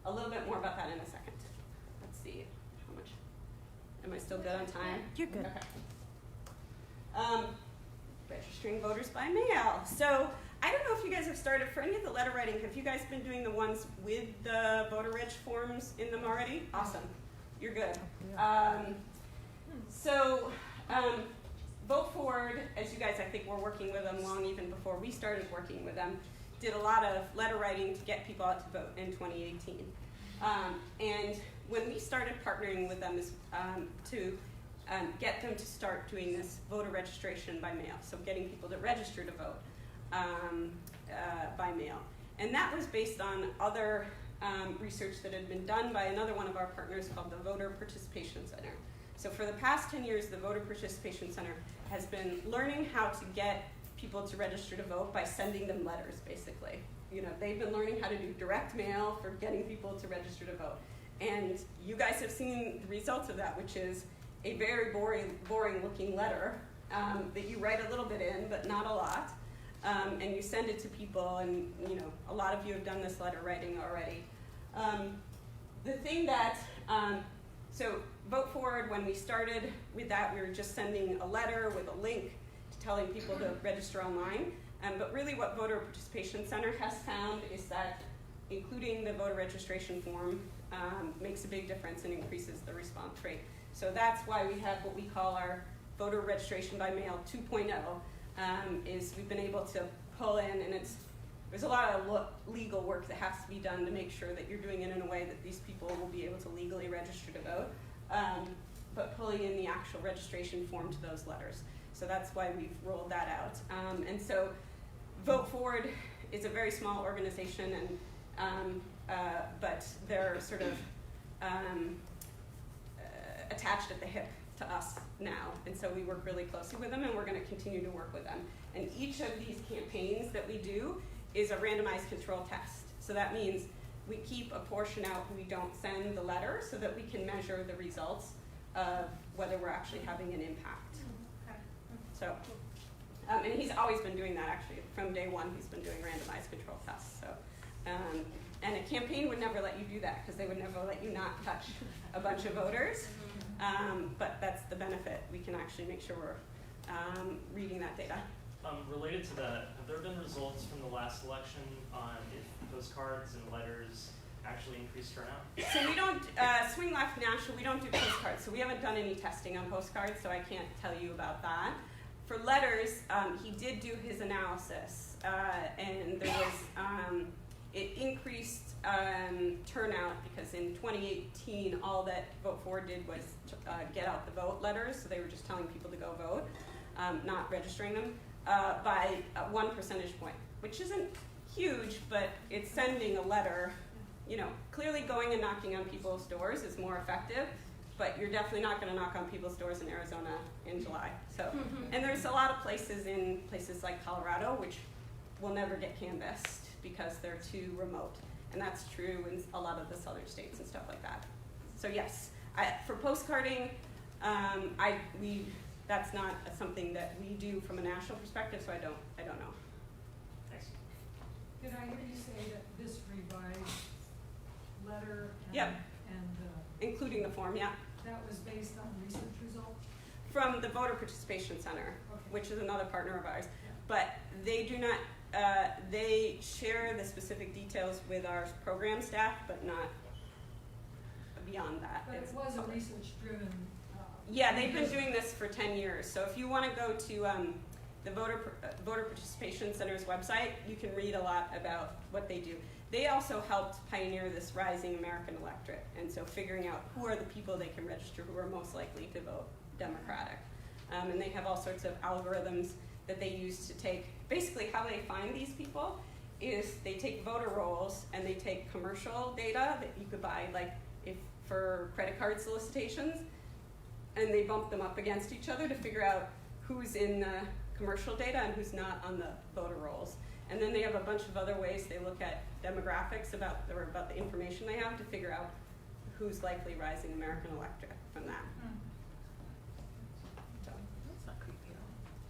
a little bit more about that in a second. Let's see, how much, am I still good on time? You're good. Okay. Registering voters by mail. So I don't know if you guys have started, for any of the letter writing, have you guys been doing the ones with the voter reg forms in them already? Awesome. You're good. Vote Forward, as you guys I think were working with them long even before we started working with them, did a lot of letter writing to get people out to vote in 2018. And when we started partnering with them to get them to start doing this voter registration by mail, so getting people to register to vote by mail. And that was based on other research that had been done by another one of our partners called the Voter Participation Center. So for the past 10 years, the Voter Participation Center has been learning how to get people to register to vote by sending them letters, basically. You know, they've been learning how to do direct mail for getting people to register to vote. And you guys have seen the results of that, which is a very boring looking letter that you write a little bit in, but not a lot. And you send it to people, and you know, a lot of you have done this letter writing already. The thing that, so Vote Forward, when we started with that, we were just sending a letter with a link to telling people to register online. But really what Voter Participation Center has found is that including the voter registration form makes a big difference and increases the response rate. So that's why we have what we call our Voter Registration by Mail 2.0, is we've been able to pull in, and there's a lot of legal work that has to be done to make sure that you're doing it in a way that these people will be able to legally register to vote, but pulling in the actual registration form to those letters. So that's why we've rolled that out. And so Vote Forward is a very small organization, and but they're sort of attached at the hip to us now, and so we work really closely with them, and we're going to continue to work with them. And each of these campaigns that we do is a randomized control test. So that means we keep a portion out who we don't send the letter so that we can measure the results of whether we're actually having an impact. Okay. So, and he's always been doing that actually. From day one, he's been doing randomized control tests. So, and a campaign would never let you do that because they would never let you not touch a bunch of voters. But that's the benefit. We can actually make sure we're reading that data. Related to that, have there been results from the last election on if postcards and letters actually increased turnout? So we don't, Swing Left National, we don't do postcards. So we haven't done any testing on postcards, so I can't tell you about that. For letters, he did do his analysis, and there was, it increased turnout because in 2018, all that Vote Forward did was get out the vote letters, so they were just telling people to go vote, not registering them, by 1 percentage point, which isn't huge, but it's sending a letter clearly going and knocking on people's doors is more effective, but you're definitely not going to knock on people's doors in Arizona in July. So, and there's a lot of places like Colorado which will never get canvassed because they're too remote, and that's true in a lot of the southern states and stuff like that. So yes, for postcarding, that's not something that we do from a national perspective, so I don't know. Thanks. Did I hear you say that this revised letter and, Yep. and Including the form, yeah. that was based on research results? From the Voter Participation Center, Okay. which is another partner of ours. Yeah. But they do not, they share the specific details with our program staff, but not beyond that. But it was a research-driven. Yeah, they've been doing this for 10 years. So if you want to go to the Voter Participation Center's website, you can read a lot about what they do. They also helped pioneer this rising American electorate, and so figuring out who are the people they can register who are most likely to vote Democratic. And they have all sorts of algorithms that they use to take, basically how they find these people is they take voter rolls and they take commercial data that you could buy, like if for credit card solicitations, and they bump them up against each other to figure out who's in the commercial data and who's not on the voter rolls. And then they have a bunch of other ways they look at demographics about the information they have to figure out who's likely rising American electorate from that. So. That's not creepy at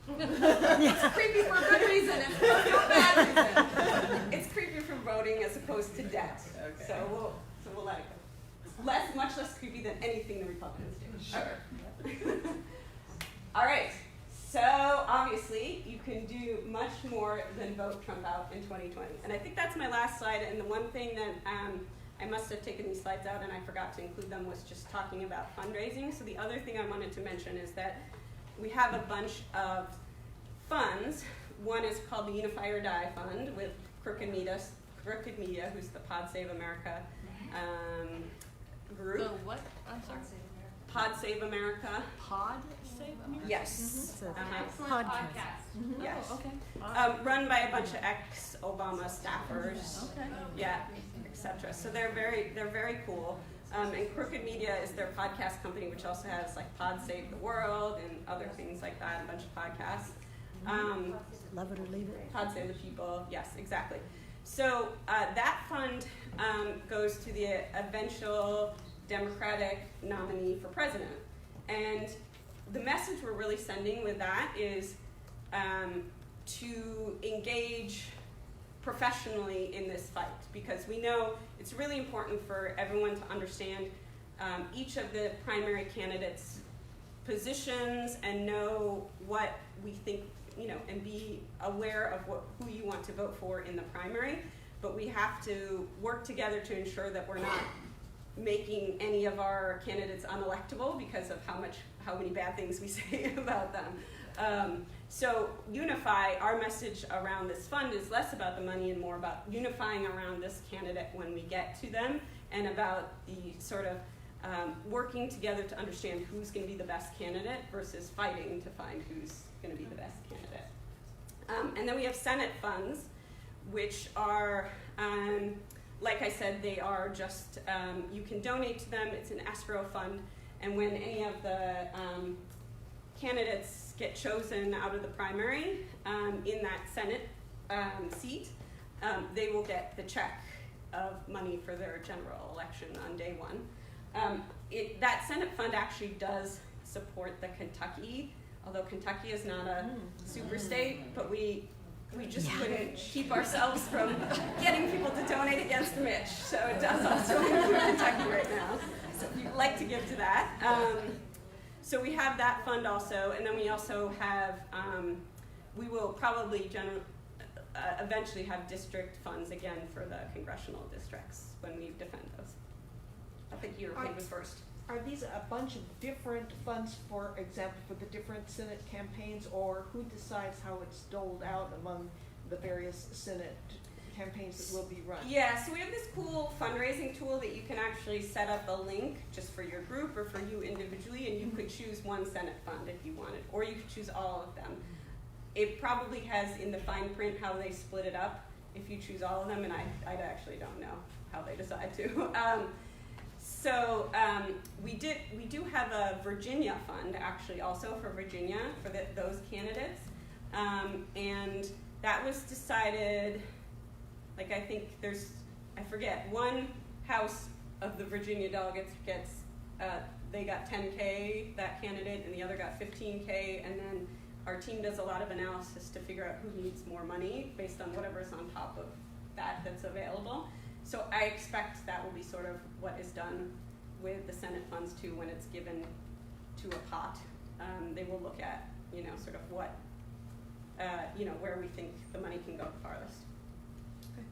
all. It's creepy for good reason. It's for bad reason. It's creepy for voting as opposed to debt. Okay. So we'll let it go. Much less creepy than anything the Republicans do. Sure. All right. So obviously you can do much more than vote Trump out in 2020. And I think that's my last slide. And the one thing that I must have taken these slides out and I forgot to include them was just talking about fundraising. So the other thing I wanted to mention is that we have a bunch of funds. One is called the Unify or Die Fund with Crooked Media, who's the Pod Save America group. The what? I'm sorry. Pod Save America. Pod Save America? Yes. It's a Excellent podcast. podcast. Yes. Oh, okay. Run by a bunch of ex-Obama staffers. Okay. Yeah, etc. So they're very cool. And Crooked Media is their podcast company, which also has like Pod Save the World and other things like that, a bunch of podcasts. Love it or leave it. Pod Save the People, yes, exactly. So that fund goes to the eventual Democratic nominee for president. And the message we're really sending with that is to engage professionally in this fight, because we know it's really important for everyone to understand each of the primary candidates' positions and know what we think, and be aware of who you want to vote for in the primary. But we have to work together to ensure that we're not making any of our candidates unelectable because of how many bad things we say about them. So Unify, our message around this fund is less about the money and more about unifying around this candidate when we get to them, and about the sort of working together to understand who's going to be the best candidate versus fighting to find who's going to be the best candidate. And then we have Senate funds, which are, like I said, they are just, you can donate to them. It's an escrow fund. And when any of the candidates get chosen out of the primary in that Senate seat, they will get the check of money for their general election on day one. That Senate fund actually does support the Kentucky, although Kentucky is not a super state, but we just couldn't keep ourselves from getting people to donate against Mitch. So it does also include Kentucky right now. So if you'd like to give to that. So we have that fund also, and then we also have, we will probably eventually have district funds again for the congressional districts when we defend those. I think European was first. Are these a bunch of different funds, for example, for the different Senate campaigns, or who decides how it's doled out among the various Senate campaigns that will be run? Yeah, so we have this cool fundraising tool that you can actually set up a link just for your group or for you individually, and you could choose one Senate fund if you wanted, or you could choose all of them. It probably has in the fine print how they split it up if you choose all of them, and I actually don't know. how they decide to. We do have a Virginia fund, actually, also for Virginia, for those candidates. And that was decided, like, I think I forget, one house of the Virginia delegates they got 10K, that candidate, and the other got 15K, and then our team does a lot of analysis to figure out who needs more money based on whatever's on top of that's available. So I expect that will be sort of what is done with the Senate funds too when it's given to a pot. They will look at, sort of what, where we think the money can go farthest. Okay.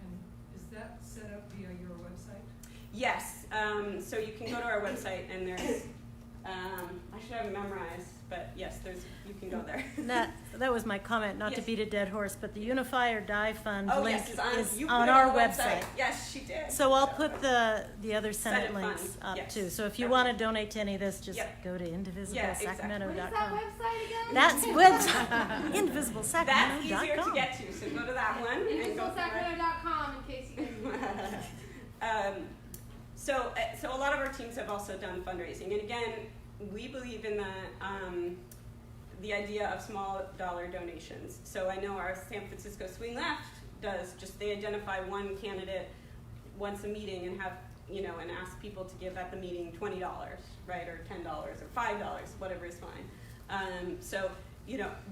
And is that set up via your website? Yes. So you can go to our website and there's, I should have it memorized, but yes, you can go there. That was my comment, not to beat a dead horse, but the Unify or Die Fund link is you on put it our the website. Yes, she did. So I'll put the other Senate Senate links fund, up yes. too. So if you want to donate to any of this, just go to indivisiblesacramento.com. What is that website again? That's website, indivisiblesacramento.com. That's easier to get to, so go to that one. INDIVISIBLESacramento.com in case you didn't. So a lot of our teams have also done fundraising, and again, we believe in the idea of small dollar donations. So I know our San Francisco Swing Left does they identify one candidate once a meeting and have, and ask people to give at the meeting $20, right, or $10 or $5, whatever is fine.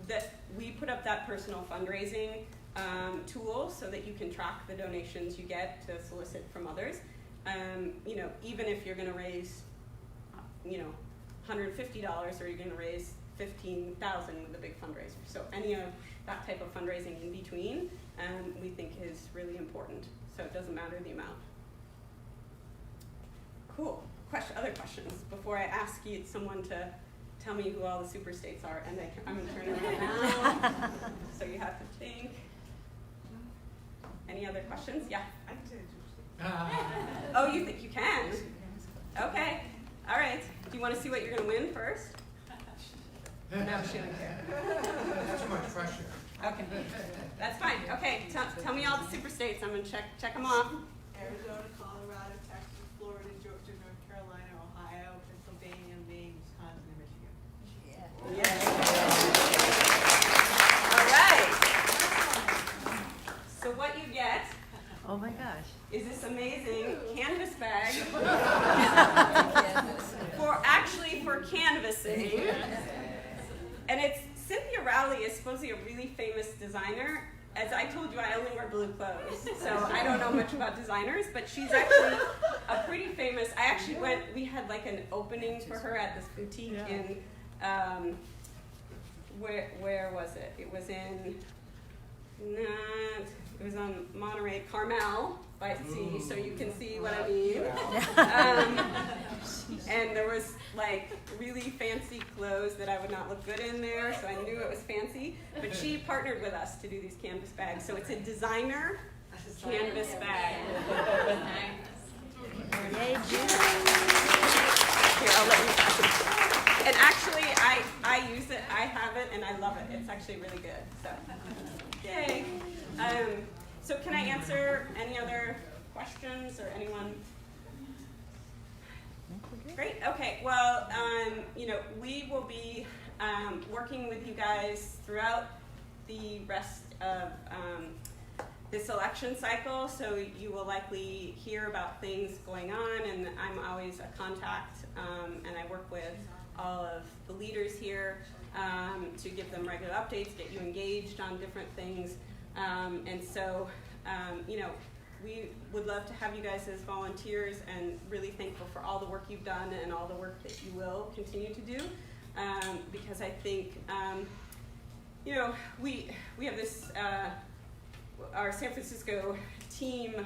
That we put up that personal fundraising tool so that you can track the donations you get to solicit from others. Even if you're going to raise, $150 or you're going to raise $15,000 with a big fundraiser. So any of that type of fundraising in between, we think is really important. So it doesn't matter the amount. Cool. Other questions before I ask someone to tell me who all the super states are, and I'm going to turn it around. So you have to think. Any other questions? Yeah. Oh, you think you can? Okay. All right. Do you want to see what you're going to win first? No, she doesn't care. That's too much pressure. Okay. That's fine. Okay. Tell me all the super states. I'm going to check them off. Arizona, Colorado, Texas, Florida, Georgia, North Carolina, Ohio, Pennsylvania, Maine, Wisconsin, and Michigan. Yeah. All right. So what you get, Oh my gosh. is this amazing canvas bag for canvassing. And it's Cynthia Rowley is supposedly a really famous designer. As I told you, I only wear blue clothes, so I don't know much about designers, but she's actually a pretty famous, we had like an opening for her at this boutique in, where was it? It was on Monterey, Carmel by the sea, so you can see what I mean. And there was like really fancy clothes that I would not look good in there, so I knew it was fancy. But she partnered with us to do these canvas bags, so it's a designer canvas bag. Yay, Here, I'll let you pass it. And actually, I use it, I have it, and I love it. It's actually really good. So, yay. So can I answer any other questions or anyone? Great. Okay. Well, we will be working with you guys throughout the rest of this election cycle. So you will likely hear about things going on, and I'm always a contact, and I work with all of the leaders here to give them regular updates, get you engaged on different things. We would love to have you guys as volunteers, and really thankful for all the work you've done and all the work that you will continue to do, because I think, we have this, our San Francisco team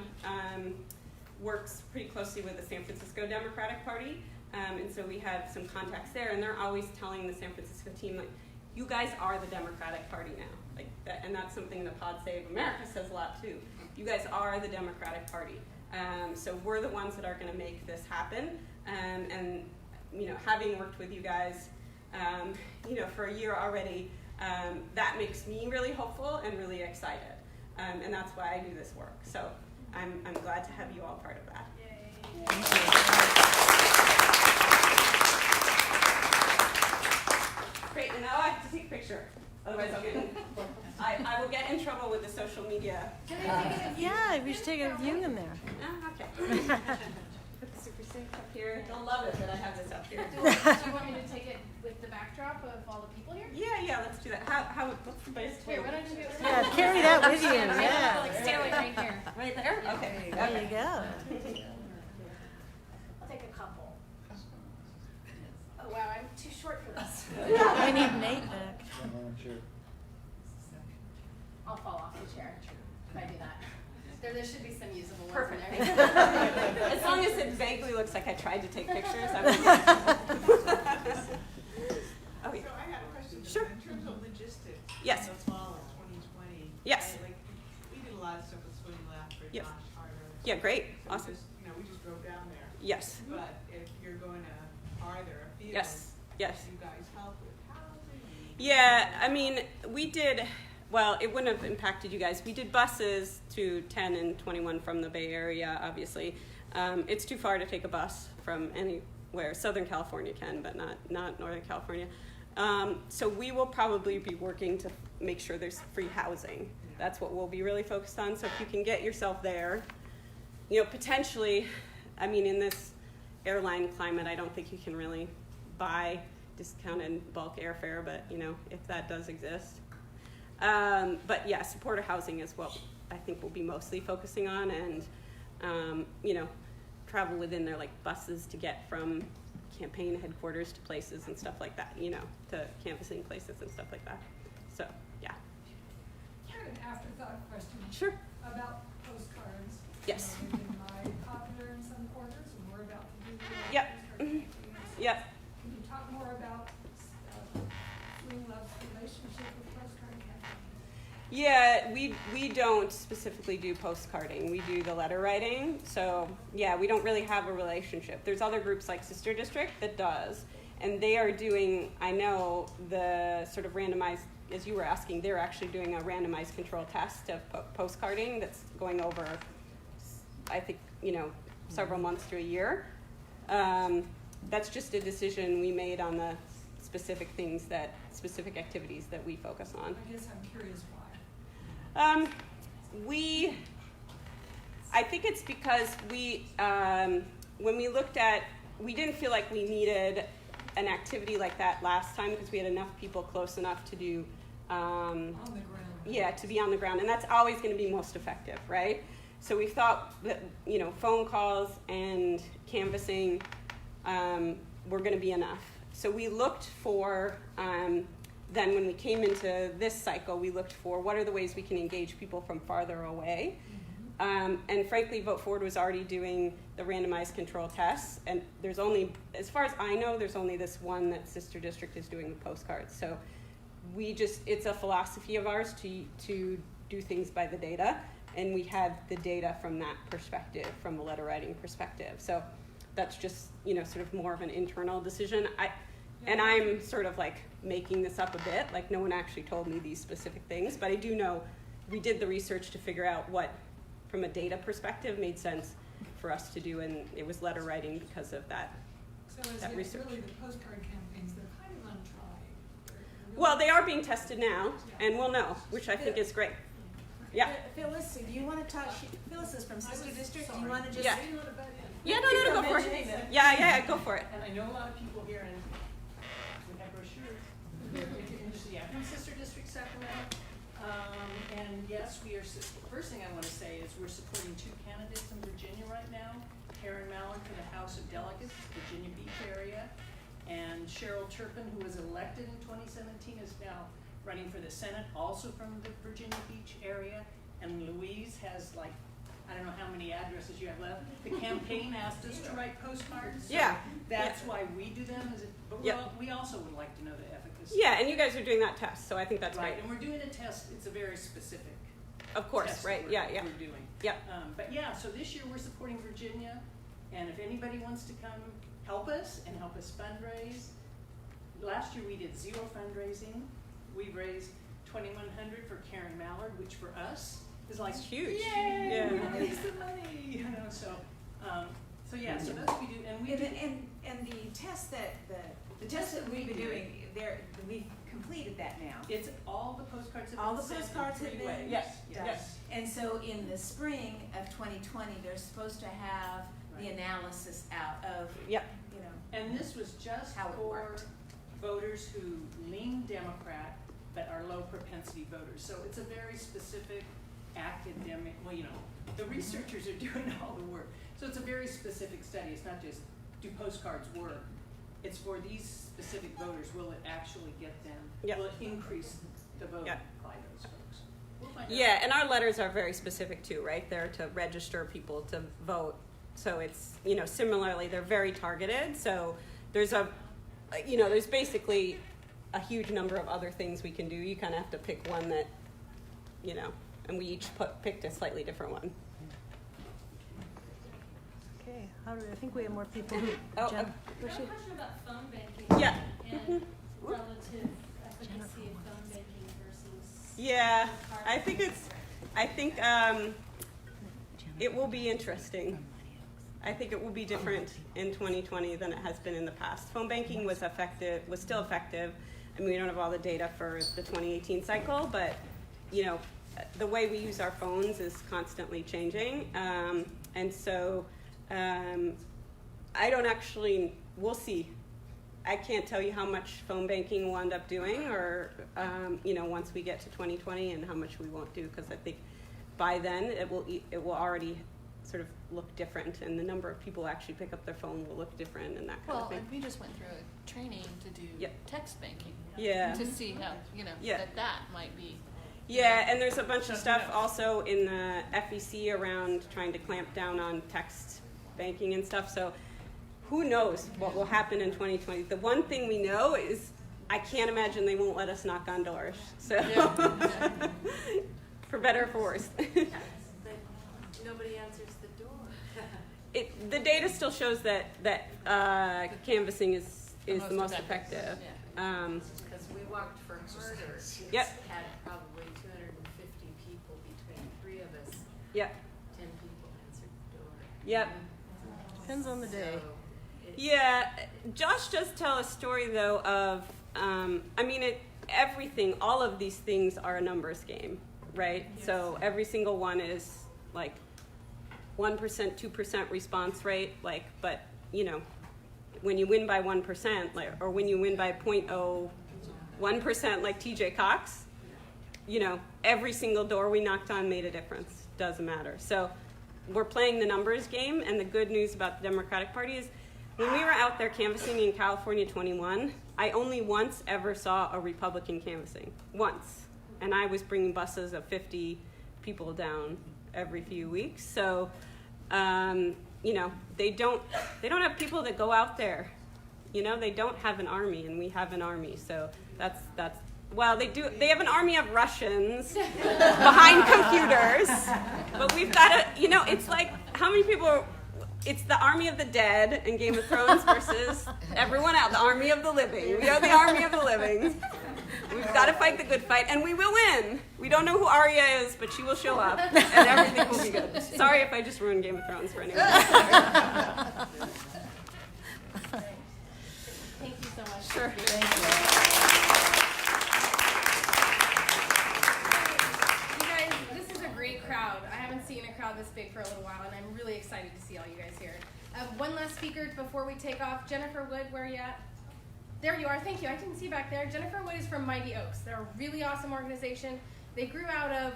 works pretty closely with the San Francisco Democratic Party, and so we have some contacts there, and they're always telling the San Francisco team, like, you guys are the Democratic Party now. Like that, and that's something that Pod Save America says a lot too. You guys are the Democratic Party, so we're the ones that are going to make this happen. And having worked with you guys, for a year already, that makes me really hopeful and really excited, and that's why I do this work. So I'm glad to have you all part of that. Yay. Great, and now I have to take a picture. Otherwise I will get in trouble with the social media. Yeah, we should take a view in there. Oh, okay. Put the Super Sync up here. They'll love it that I have this up here. Do you want me to take it with the backdrop of all the people here? Yeah, let's do that. What's the base? Here, why don't you do it? Yeah, carry that with you, yeah. Like stand like right here. Right there? Okay. There you go. I'll take a couple. Oh wow, I'm too short for this. I need Nate back. Sure. I'll fall off the chair if I do that. There should be some usable ones Perfect. in there. As long as it vaguely looks like I tried to take pictures, I'm So I had a question. Sure. In terms of logistics. Yes. In the fall of 2020. Yes. We did a lot of stuff with Swing Lab for Yes. Josh Harder. Yeah, great. So Awesome. we just drove down there. Yes. But if you're going to farther afield, Yes. you guys help with housing? Yeah, I mean, we did, well, it wouldn't have impacted you guys. We did buses to 10 and 21 from the Bay Area, obviously. It's too far to take a bus from anywhere. Southern California can, but not Northern California. So we will probably be working to make sure there's free housing. That's what we'll be really focused on. So if you can get yourself there, potentially, I mean, in this airline climate, I don't think you can really buy discounted bulk airfare, but if that does exist. But yeah, supporter housing is what I think we'll be mostly focusing on, and travel within there, like buses to get from campaign headquarters to places and stuff like that, to canvassing places and stuff like that. So yeah. I have an afterthought question. Sure. About postcards. Yes. They've been popular in some quarters, and we're about to do the Yep. postcard campaign. Yep. Can you talk more about Swing Love's relationship with postcard campaigns? Yeah, we don't specifically do postcarding. We do the letter writing. So yeah, we don't really have a relationship. There's other groups like Sister District that does, and they are doing, I know, the sort of randomized, as you were asking, they're actually doing a randomized control test of postcarding that's going over, I think, several months to a year. That's just a decision we made on the specific activities that we focus on. I guess I'm curious why. I think it's because when we looked at, we didn't feel like we needed an activity like that last time because we had enough people close enough to do, On the ground. yeah, to be on the ground, and that's always going to be most effective, right? So we thought that, phone calls and canvassing were going to be enough. So we looked for, then when we came into this cycle, we looked for what are the ways we can engage people from farther away. And frankly, Vote Forward was already doing the randomized control tests. And there's only, as far as I know, there's only this one that Sister District is doing the postcards. So it's a philosophy of ours to do things by the data. And we had the data from that perspective, from a letter writing perspective. So that's just, sort of more of an internal decision. And I'm sort of like making this up a bit, like no one actually told me these specific things, but I do know we did the research to figure out what, from a data perspective, made sense for us to do, and it was letter writing because of that. So is that it research. really the postcard campaigns? They're kind of untried. They're really- Well, they are being tested now, and we'll know, which I think is great. Yeah. Phyllis, do you want to talk? Phyllis is from Sister District. Do you want to just? Yeah. Say a little bit. Yeah, no, go for it. Yeah, go for it. And I know a lot of people here in we have brochures. They're interested. Yeah, from Sister District Sacramento. And yes, we are. First thing I want to say is we're supporting two candidates in Virginia right now. Karen Mallard for the House of Delegates, Virginia Beach area, and Cheryl Turpin, who was elected in 2017, is now running for the Senate, also from the Virginia Beach area. And Louise has I don't know how many addresses you have left. The campaign asked us to write postcards. So Yeah. that's why we do them. But we also would like to know the efficacy. Yeah, and you guys are doing that test, so I think that's right. great. And we're doing a test. It's a very specific Of course, test right? that Yeah. we're doing. Yeah. But yeah, so this year we're supporting Virginia, and if anybody wants to come help us and help us fundraise, last year we did 0 fundraising. We raised $2,100 for Karen Mallard, which for us is like, It's huge. Yay, Yeah. we raised the money, you know, so yeah, so that's what we do, and we do. And the test that we've been doing, we've completed that now. It's all the postcards have All been the sent in postcards have 3 been ways. done. Yes. And so in the spring of 2020, they're supposed to have the analysis out of, Yep. you know. And this was just How it for worked. voters who lean Democrat but are low propensity voters. So it's a very specific academic, well, you know, the researchers are doing all the work. So it's a very specific study. It's not just, do postcards work? It's for these specific voters. Will it actually get them? Yep. Will it increase the vote Yep. by those folks? We'll find out. Yeah, and our letters are very specific too, right? They're to register people to vote. So it's, similarly, they're very targeted. So there's there's basically a huge number of other things we can do. You kind of have to pick one that, and we each picked a slightly different one. Okay, I think we have more people who. Oh, Jen, I have a question about phone banking. Yeah. And relative efficacy of phone banking versus. Yeah, I think it will be interesting. I think it will be different in 2020 than it has been in the past. Phone banking was still effective. I mean, we don't have all the data for the 2018 cycle, but the way we use our phones is constantly changing, and so we'll see. I can't tell you how much phone banking we'll end up doing, or once we get to 2020, and how much we won't do, because I think by then it will already sort of look different, and the number of people who actually pick up their phone will look different, and that kind of thing. Well, we just went through a training to do text banking. Yeah. To see how that might be. Yeah, and there's a bunch of stuff also in the FEC around trying to clamp down on text banking and stuff. So who knows what will happen in 2020? The one thing we know is I can't imagine they won't let us knock on doors. So for better or for worse. Nobody answers the door. The data still shows that canvassing is the most effective. Because we walked for harder. Yep. Had probably 250 people between 3 of us. Yep. 10 people answered the door. Yep. Depends on the day. Yeah, Josh does tell a story though of, everything, all of these things are a numbers game, right? Yes. So every single one is like 1%, 2% response rate, but when you win by 1%, or when you win by 0.01%, like TJ Cox, every single door we knocked on made a difference. Doesn't matter. So we're playing the numbers game, and the good news about the Democratic Party is when we were out there canvassing in California 21, I only once ever saw a Republican canvassing. Once. And I was bringing buses of 50 people down every few weeks. So, they don't have people that go out there. They don't have an army, and we have an army. So they do. They have an army of Russians behind computers, but we've got it's like how many people? It's the army of the dead in Game of Thrones versus everyone else. The army of the living. We are the army of the living. We've got to fight the good fight, and we will win. We don't know who Arya is, but she will show up, and everything will be good. Sorry if I just ruined Game of Thrones for anyone. Thank you so much. Sure. Thank you. You guys, this is a great crowd. I haven't seen a crowd this big for a little while, and I'm really excited to see all you guys here. One last speaker before we take off. Jennifer Wood, where are you at? There you are. Thank you. I didn't see you back there. Jennifer Wood is from Mighty Oaks. They're a really awesome organization. They grew out of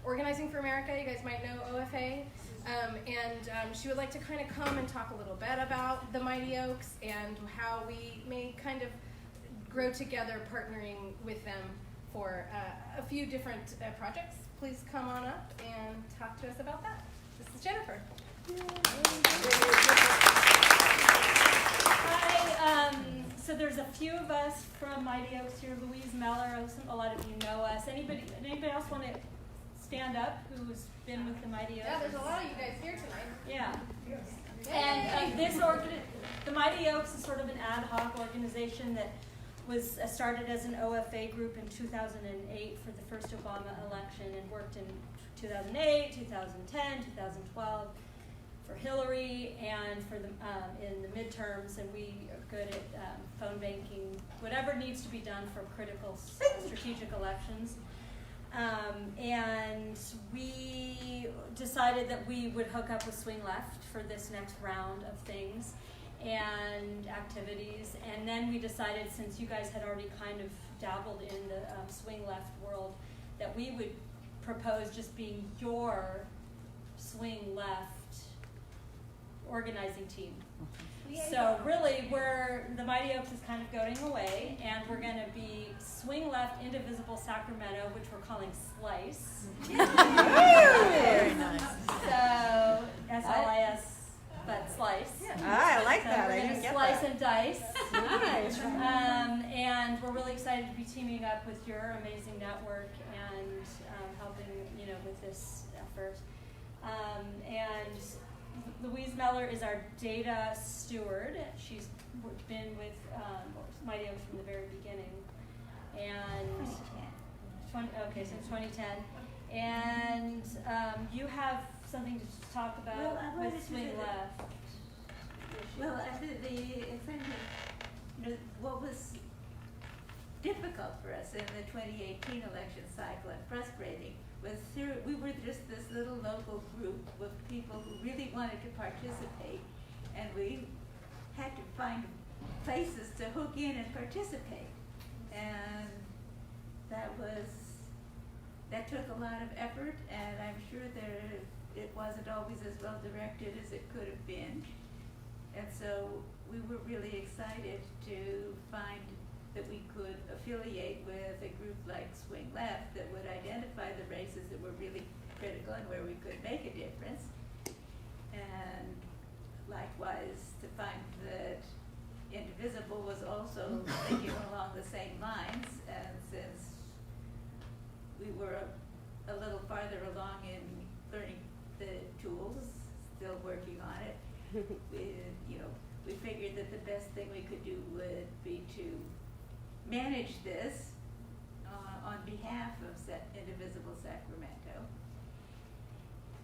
Organizing for America. You guys might know OFA. And she would like to kind of come and talk a little bit about the Mighty Oaks and how we may kind of grow together partnering with them for a few different projects. Please come on up and talk to us about that. This is Jennifer. Hi, so there's a few of us from Mighty Oaks here. Louise Meller, a lot of you know us. Anybody else want to stand up who's been with the Mighty Oaks? Yeah, there's a lot of you guys here tonight. Yeah. And the Mighty Oaks is sort of an ad hoc organization that was started as an OFA group in 2008 for the first Obama election and worked in 2008, 2010, 2012 for Hillary and for the in the midterms, and we are good at phone banking, whatever needs to be done for critical strategic elections. And we decided that we would hook up with Swing Left for this next round of things and activities. And then we decided, since you guys had already kind of dabbled in the Swing Left world, that we would propose just being your Swing Left organizing team. So really, the Mighty Oaks is kind of going away, and we're going to be Swing Left, Indivisible Sacramento, which we're calling Slice. Very nice. So SLIS, but Slice. I like So that. we're I gonna didn't get slice that. and dice. Nice. And we're really excited to be teaming up with your amazing network and helping with this effort. And Louise Meller is our data steward. She's been with Mighty Oaks from the very beginning. And since 2010. And you have something to talk about with Swing Left. Well, what was difficult for us in the 2018 election cycle and frustrating was we were just this little local group of people who really wanted to participate, and we had to find places to hook in and participate, and that took a lot of effort, and I'm sure it wasn't always as well directed as it could have been, and so we were really excited to find that we could affiliate with a group like Swing Left that would identify the races that were really critical and where we could make a difference. And likewise, to find that Indivisible was also thinking along the same lines, and since we were a little farther along in learning the tools, still working on it, we figured that the best thing we could do would be to manage this on behalf of Indivisible Sacramento.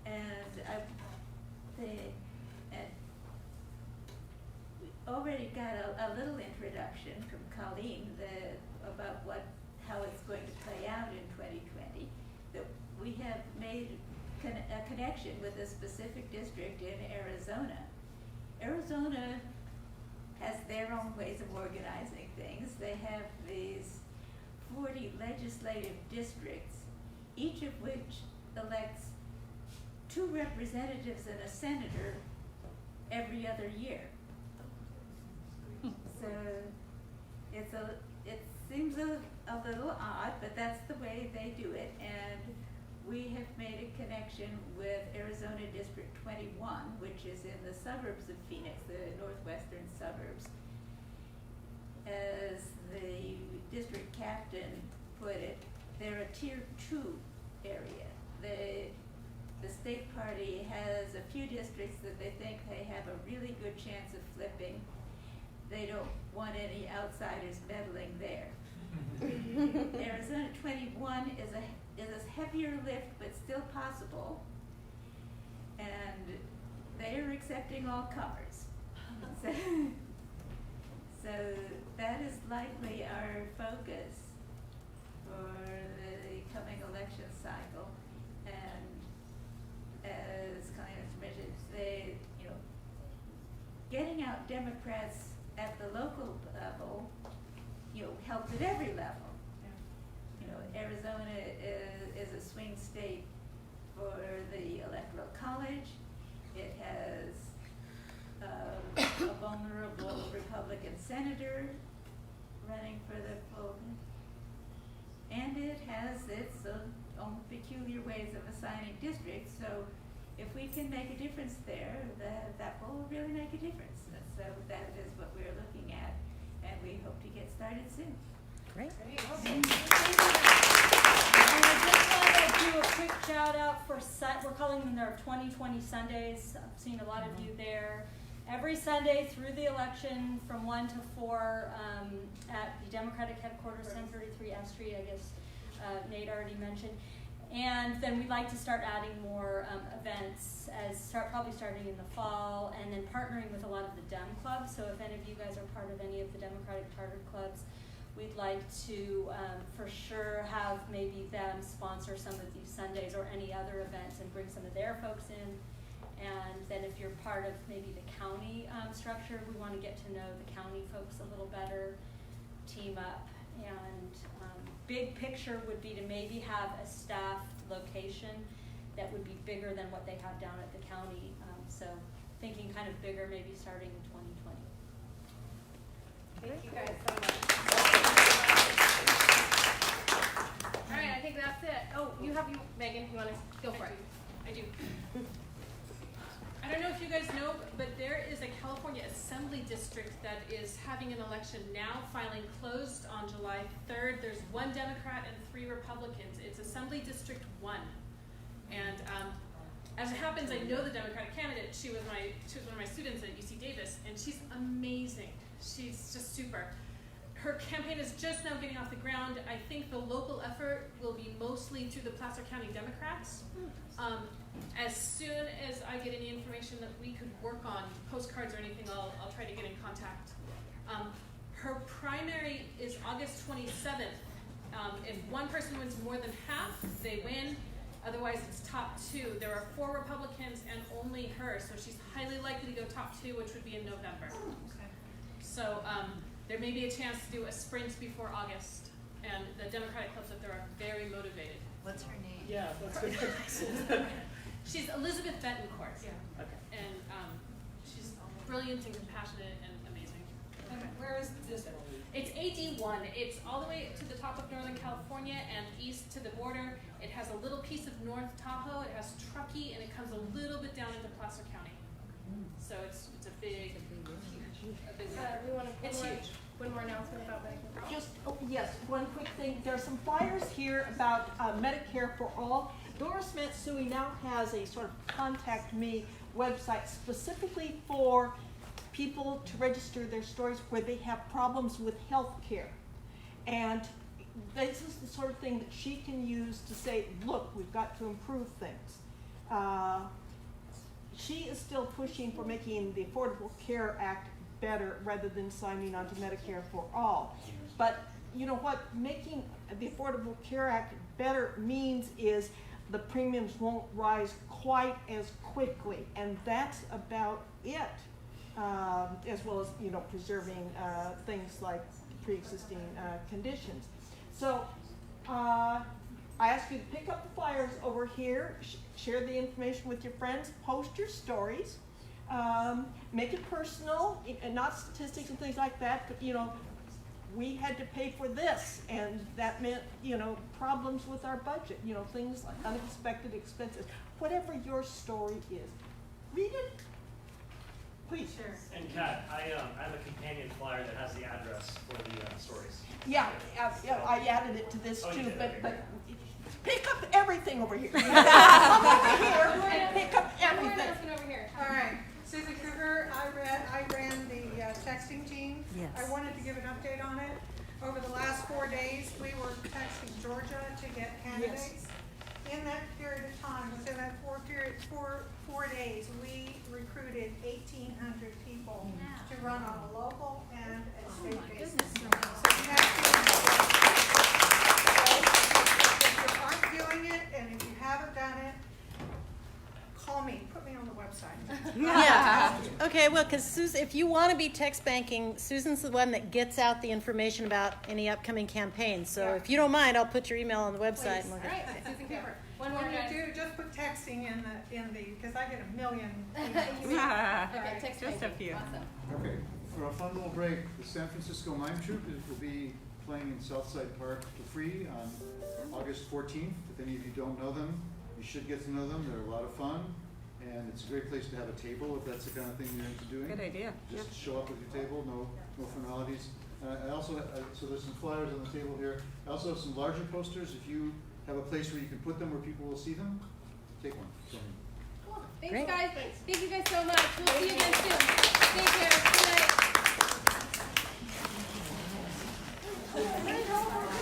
And we already got a little introduction from Colleen about how it's going to play out in 2020. That we have made a connection with a specific district in Arizona. Arizona has their own ways of organizing things. They have these 40 legislative districts, each of which elects 2 representatives and a senator every other year. So it seems a little odd, but that's the way they do it. And we have made a connection with Arizona District 21, which is in the suburbs of Phoenix, the northwestern suburbs. As the district captain put it, they're a tier 2 area. The state party has a few districts that they think they have a really good chance of flipping. They don't want any outsiders meddling there. Arizona 21 is a heavier lift, but still possible, and they are accepting all comers. So that is likely our focus for the coming election cycle. And as Colleen mentioned, getting out Democrats at the local level, helps at every level. Arizona is a swing state for the Electoral College. It has a vulnerable Republican senator running for the full, and it has its own peculiar ways of assigning districts. So if we can make a difference there, that will really make a difference. And so that is what we're looking at, and we hope to get started soon. Great. And I just want to do a quick shout out for we're calling them their 2020 Sundays. I've seen a lot of you there. every Sunday through the election from 1 to 4 at the Democratic headquarters, 1033 F Street, I guess Nate already mentioned. And then we'd like to start adding more events, probably starting in the fall, and then partnering with a lot of the Dem clubs. So if any of you guys are part of any of the Democratic chartered clubs, we'd like to for sure have maybe them sponsor some of these Sundays or any other events and bring some of their folks in. And then if you're part of maybe the county structure, we want to get to know the county folks a little better, team up. And big picture would be to maybe have a staffed location that would be bigger than what they have down at the county. So thinking kind of bigger, maybe starting in 2020. Thank you guys so much. All right, I think that's it. Oh, Megan, you want to go for it? I do. I don't know if you guys know, but there is a California Assembly district that is having an election now, filing closed on July 3rd. There's 1 Democrat and 3 Republicans. It's Assembly District 1. And as it happens, I know the Democratic candidate. She was one of my students at UC Davis, and she's amazing. She's just super. Her campaign is just now getting off the ground. I think the local effort will be mostly through the Placer County Democrats. As soon as I get any information that we could work on, postcards or anything, I'll try to get in contact. Her primary is August 27th. If one person wins more than half, they win. Otherwise, it's top 2. There are 4 Republicans and only her, so she's highly likely to go top 2, which would be in November. Okay. So there may be a chance to do a sprint before August, and the Democratic clubs up there are very motivated. What's her name? Yeah, that's good. She's Elizabeth Betancourt. Yeah. Okay. And she's brilliant and compassionate and amazing. And where is this? It's AD1. It's all the way to the top of Northern California and east to the border. It has a little piece of North Tahoe. It has Truckee, and it comes a little bit down into Placer County. So it's a big, we want to it's huge. One more announcement about Medicare. Just, yes, one quick thing. There are some flyers here about Medicare for All. Doris Matsui now has a sort of contact me website specifically for people to register their stories where they have problems with health care. And this is the sort of thing that she can use to say, look, we've got to improve things. She is still pushing for making the Affordable Care Act better rather than signing on to Medicare for All. But you know what making the Affordable Care Act better means is the premiums won't rise quite as quickly, and that's about it, as well as preserving things like pre-existing conditions. So I ask you to pick up the flyers over here, share the information with your friends, post your stories, make it personal, and not statistics and things like that, but we had to pay for this, and that meant, problems with our budget, things like unexpected expenses. Whatever your story is, read it, please. Sure. And Kat, I have a companion flyer that has the address for the stories. Yeah, I added it to this too, did? but pick up everything over here. Come over here and pick up everything. Over here. All right, Susan Kruger, I ran the texting team. Yes. I wanted to give an update on it. Over the last 4 days, we were texting Georgia to get candidates. Yes. In that period of time, within that 4 days, we recruited 1,800 people to run on a local and a state basis. So you have if you aren't doing it, and if you haven't done it, call me. Put me on the website. Yeah. Okay, well, because if you want to be text banking, Susan's the one that gets out the information about any upcoming campaigns. So if you don't mind, I'll put your email on the website. And All right, Susan Cooper. One more, When guys. you do, just put texting in the because I get a million. Okay, text Just a banking. few. Awesome. Okay, for a fun little break, the San Francisco Mime Troupe will be playing in Southside Park for free on August 14th. If any of you don't know them, you should get to know them. They're a lot of fun, and it's a great place to have a table if that's the kind of thing you're into doing. Good idea. Just show up with your table, no formalities. I also, so there's some flyers on the table here. I also have some larger posters. If you have a place where you can put them where people will see them, take one from me. Thanks, Great. guys. Thank you guys so much. We'll see you again soon. Thanks.